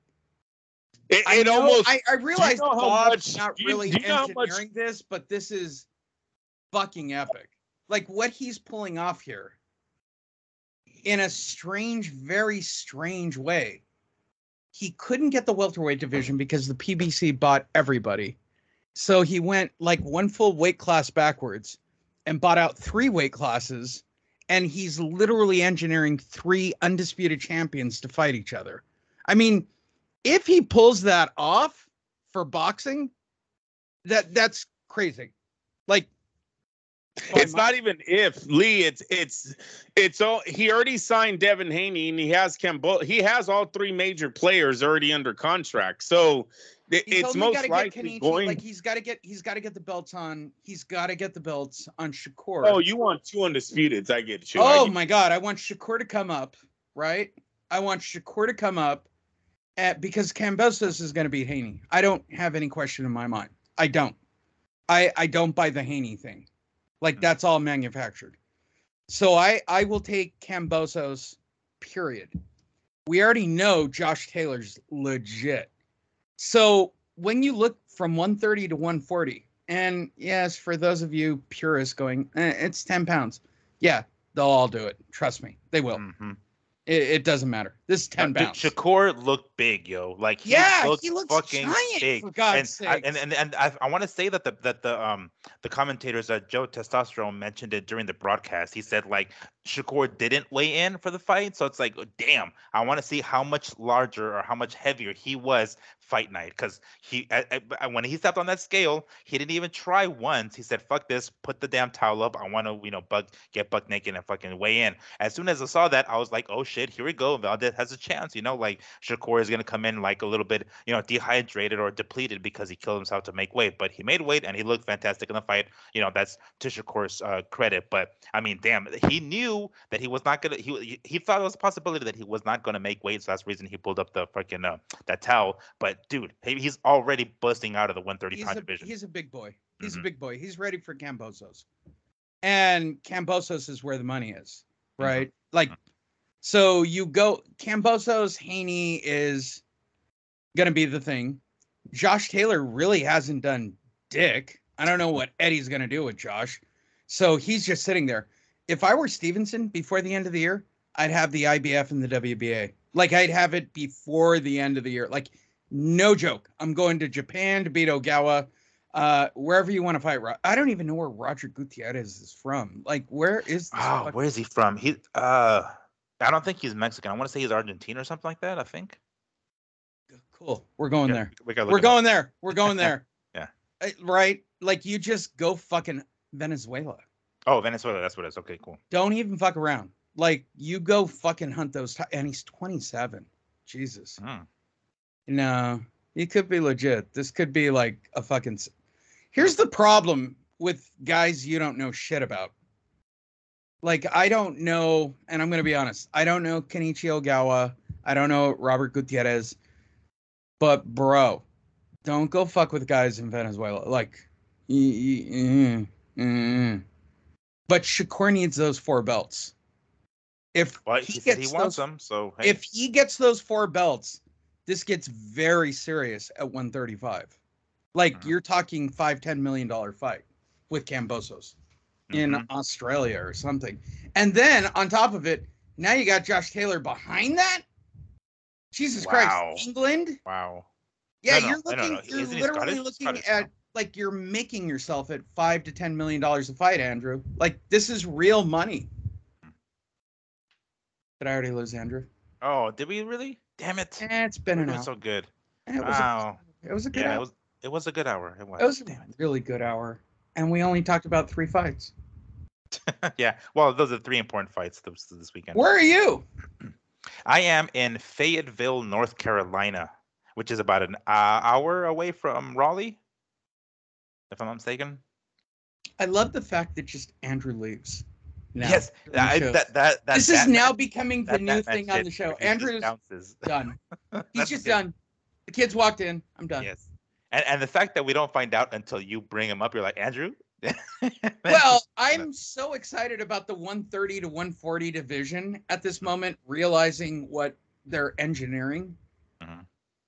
realize Bob's not really engineering this, but this is fucking epic. Like what he's pulling off here in a strange, very strange way. He couldn't get the welterweight division because the PBC bought everybody. So he went like one full weight class backwards and bought out 3 weight classes. And he's literally engineering 3 undisputed champions to fight each other. I mean, if he pulls that off for boxing, that's crazy. Like, it's not even if Lee. It's all. He already signed Devin Haney, and he has he has all 3 major players already under contract. So it's most likely going. Like he's got to get the belts on. He's got to get the belts on Shakur. Oh, you want 2 undisputeds? I get you. Oh my God, I want Shakur to come up, right? I want Shakur to come up, because Kambosos is going to beat Haney. I don't have any question in my mind. I don't. I don't buy the Haney thing. Like, that's all manufactured. So I will take Kambosos, period. We already know Josh Taylor's legit. So when you look from 130 to 140, and yes, for those of you purists going, it's 10 pounds. Yeah, they'll all do it. Trust me, they will. Mm-hmm. It doesn't matter. This is 10 pounds. Shakur looked big, yo. Like he looks fucking giant, big. For God's sake. And I want to say that the commentators, Joe Testosterone, mentioned it during the broadcast. He said like Shakur didn't weigh in for the fight, so it's like, damn, I want to see how much larger or how much heavier he was fight night, because he when he stepped on that scale, he didn't even try once. He said, "Fuck this, put the damn towel up. I want to get buck naked and fucking weigh in." As soon as I saw that, I was like, "Oh shit, here we go. Valdez has a chance." Like Shakur is gonna come in like a little bit, dehydrated or depleted because he killed himself to make weight, but he made weight and he looked fantastic in the fight. That's to Shakur's credit. But I mean, damn, he knew that he was not gonna. He thought it was a possibility that he was not gonna make weight, so that's the reason he pulled up the fucking that towel. But dude, he's already busting out of the 130-pound division. He's a big boy. He's a big boy. He's ready for Kambosos. And Kambosos is where the money is, right? Like, so you go, Kambosos, Haney is going to be the thing. Josh Taylor really hasn't done dick. I don't know what Eddie's going to do with Josh. So he's just sitting there. If I were Stevenson before the end of the year, I'd have the IBF and the WBA. Like, I'd have it before the end of the year. Like, no joke. I'm going to Japan to beat Ogawa. Wherever you want to fight. I don't even know where Roger Gutierrez is from. Like, where is this? Where is he from? I don't think he's Mexican. I want to say he's Argentine or something like that, I think. Cool. We're going there. We're going there. We're going there. Yeah. Right? Like, you just go fucking Venezuela. Oh, Venezuela. That's what it is. Okay, cool. Don't even fuck around. Like, you go fucking hunt those. And he's 27. Jesus. No, he could be legit. This could be like a fucking. Here's the problem with guys you don't know shit about. Like, I don't know, and I'm going to be honest, I don't know Kenichi Ogawa. I don't know Robert Gutierrez. But, bro, don't go fuck with guys in Venezuela. Like, but Shakur needs those 4 belts. If he wants them, so hey. If he gets those 4 belts, this gets very serious at 135. Like, you're talking $5-10 million fight with Kambosos in Australia or something. And then on top of it, now you got Josh Taylor behind that. Jesus Christ, England. Wow. Yeah, you're literally looking at like you're making yourself at $5 to $10 million a fight, Andrew. Like this is real money. Did I already lose Andrew? Oh, did we really? Damn it! It's been an hour. So good. It was a good hour. It was a good hour. It was a really good hour, and we only talked about 3 fights. Yeah. Well, those are 3 important fights this weekend. Where are you? I am in Fayetteville, North Carolina, which is about an hour away from Raleigh, if I'm not mistaken. I love the fact that just Andrew leaves. Yes, this is now becoming the new thing on the show. Andrew's done. He's just done. The kids walked in. I'm done. Yes, and the fact that we don't find out until you bring him up, you're like, Andrew. Well, I'm so excited about the 130 to 140 division at this moment, realizing what they're engineering.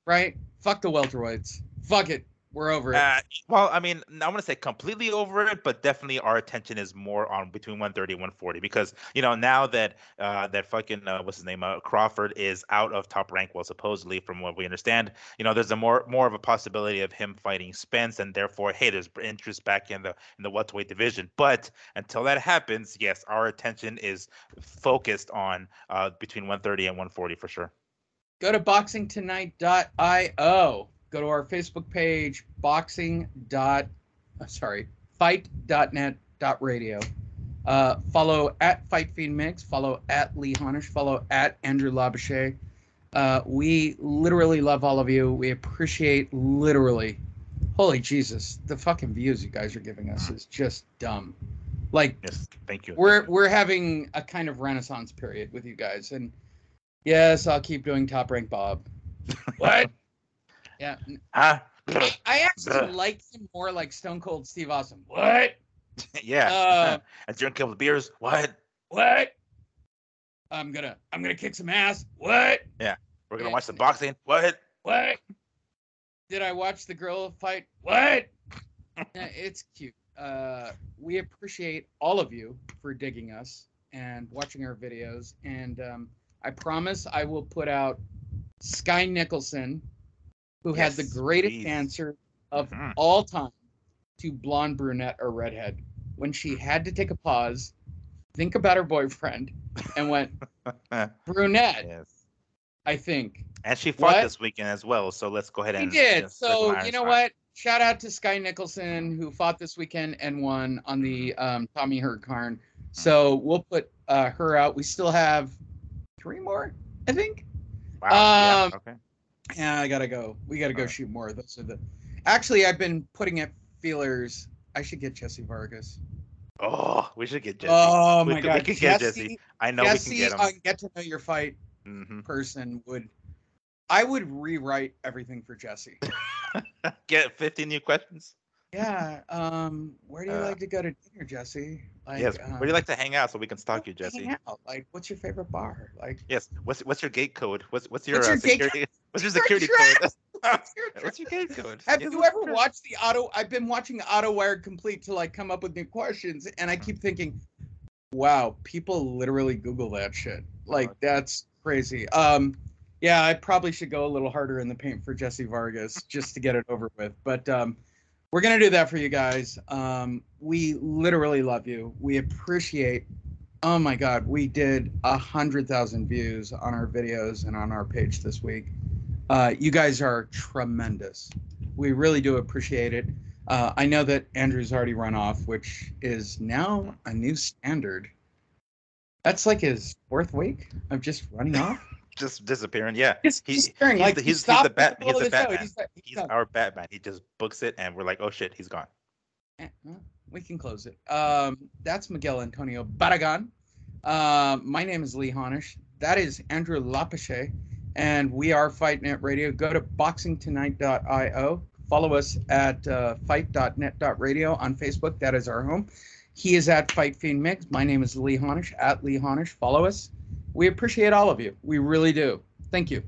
Right? Fuck the welterweights. Fuck it. We're over it. Well, I mean, I want to say completely over it, but definitely our attention is more on between 130 and 140 because now that that fucking what's his name Crawford is out of Top Rank, well, supposedly from what we understand, there's a more of a possibility of him fighting Spence, and therefore, hey, there's interest back in the welterweight division. But until that happens, yes, our attention is focused on between 130 and 140 for sure. Go to boxingtonight.io. Go to our Facebook page, fight.net.radio. Follow at FightFeedMix. Follow at Lee Honish. Follow at Andrew Labouche. We literally love all of you. We appreciate literally. Holy Jesus, the fucking views you guys are giving us is just dumb. Like, yes, thank you. We're having a kind of renaissance period with you guys, and yes, I'll keep doing Top Rank Bob. What? Yeah. I actually like him more like Stone Cold Steve Austin. What? Yeah. I drink a couple of beers. What? I'm gonna kick some ass. What? Yeah. We're gonna watch some boxing. What? Did I watch the girl fight? What? It's cute. We appreciate all of you for digging us and watching our videos. And I promise I will put out Sky Nicholson, who had the greatest answer of all time to blonde, brunette, or redhead, when she had to take a pause, think about her boyfriend, and went brunette. Yes. I think. And she fought this weekend as well, so let's go ahead and. She did. So you know what? Shout out to Sky Nicholson, who fought this weekend and won on the Tommy Hurd-Karn. So we'll put her out. We still have 3 more, I think. Wow. Okay. Yeah, I gotta go. We gotta go shoot more. Those are the. Actually, I've been putting at feelers. I should get Jesse Vargas. Oh, we should get Jesse. Oh my God, we can get Jesse. I know Jesse, we can get him. Get to know your fight person would. I would rewrite everything for Jesse. Get 50 new questions. Yeah. Where do you like to go to dinner, Jesse? Like, yes. Where do you like to hang out so we can stalk you, Jesse? Hang out. Like, what's your favorite bar? Like. Yes. What's your gate code? What's your security? What's your security code? What's your gate code? Have you ever watched the auto? I've been watching AutoWire Complete to like come up with new questions, and I keep thinking, wow, people literally Google that shit. Like that's crazy. Yeah, I probably should go a little harder in the paint for Jesse Vargas just to get it over with. But we're going to do that for you guys. We literally love you. We appreciate. Oh, my God. We did 100,000 views on our videos and on our page this week. You guys are tremendous. We really do appreciate it. I know that Andrew's already run off, which is now a new standard. That's like his 4th week of just running off. Just disappearing, yeah. He's disappearing. He's the Batman. He's our Batman. He just books it, and we're like, oh shit, he's gone. We can close it. That's Miguel Antonio Barragan. My name is Lee Honish. That is Andrew Labouche, and we are FightNet Radio. Go to boxingtonight.io. Follow us at fight.net.radio on Facebook. That is our home. He is at FightFeedMix. My name is Lee Honish, at Lee Honish. Follow us. We appreciate all of you. We really do. Thank you.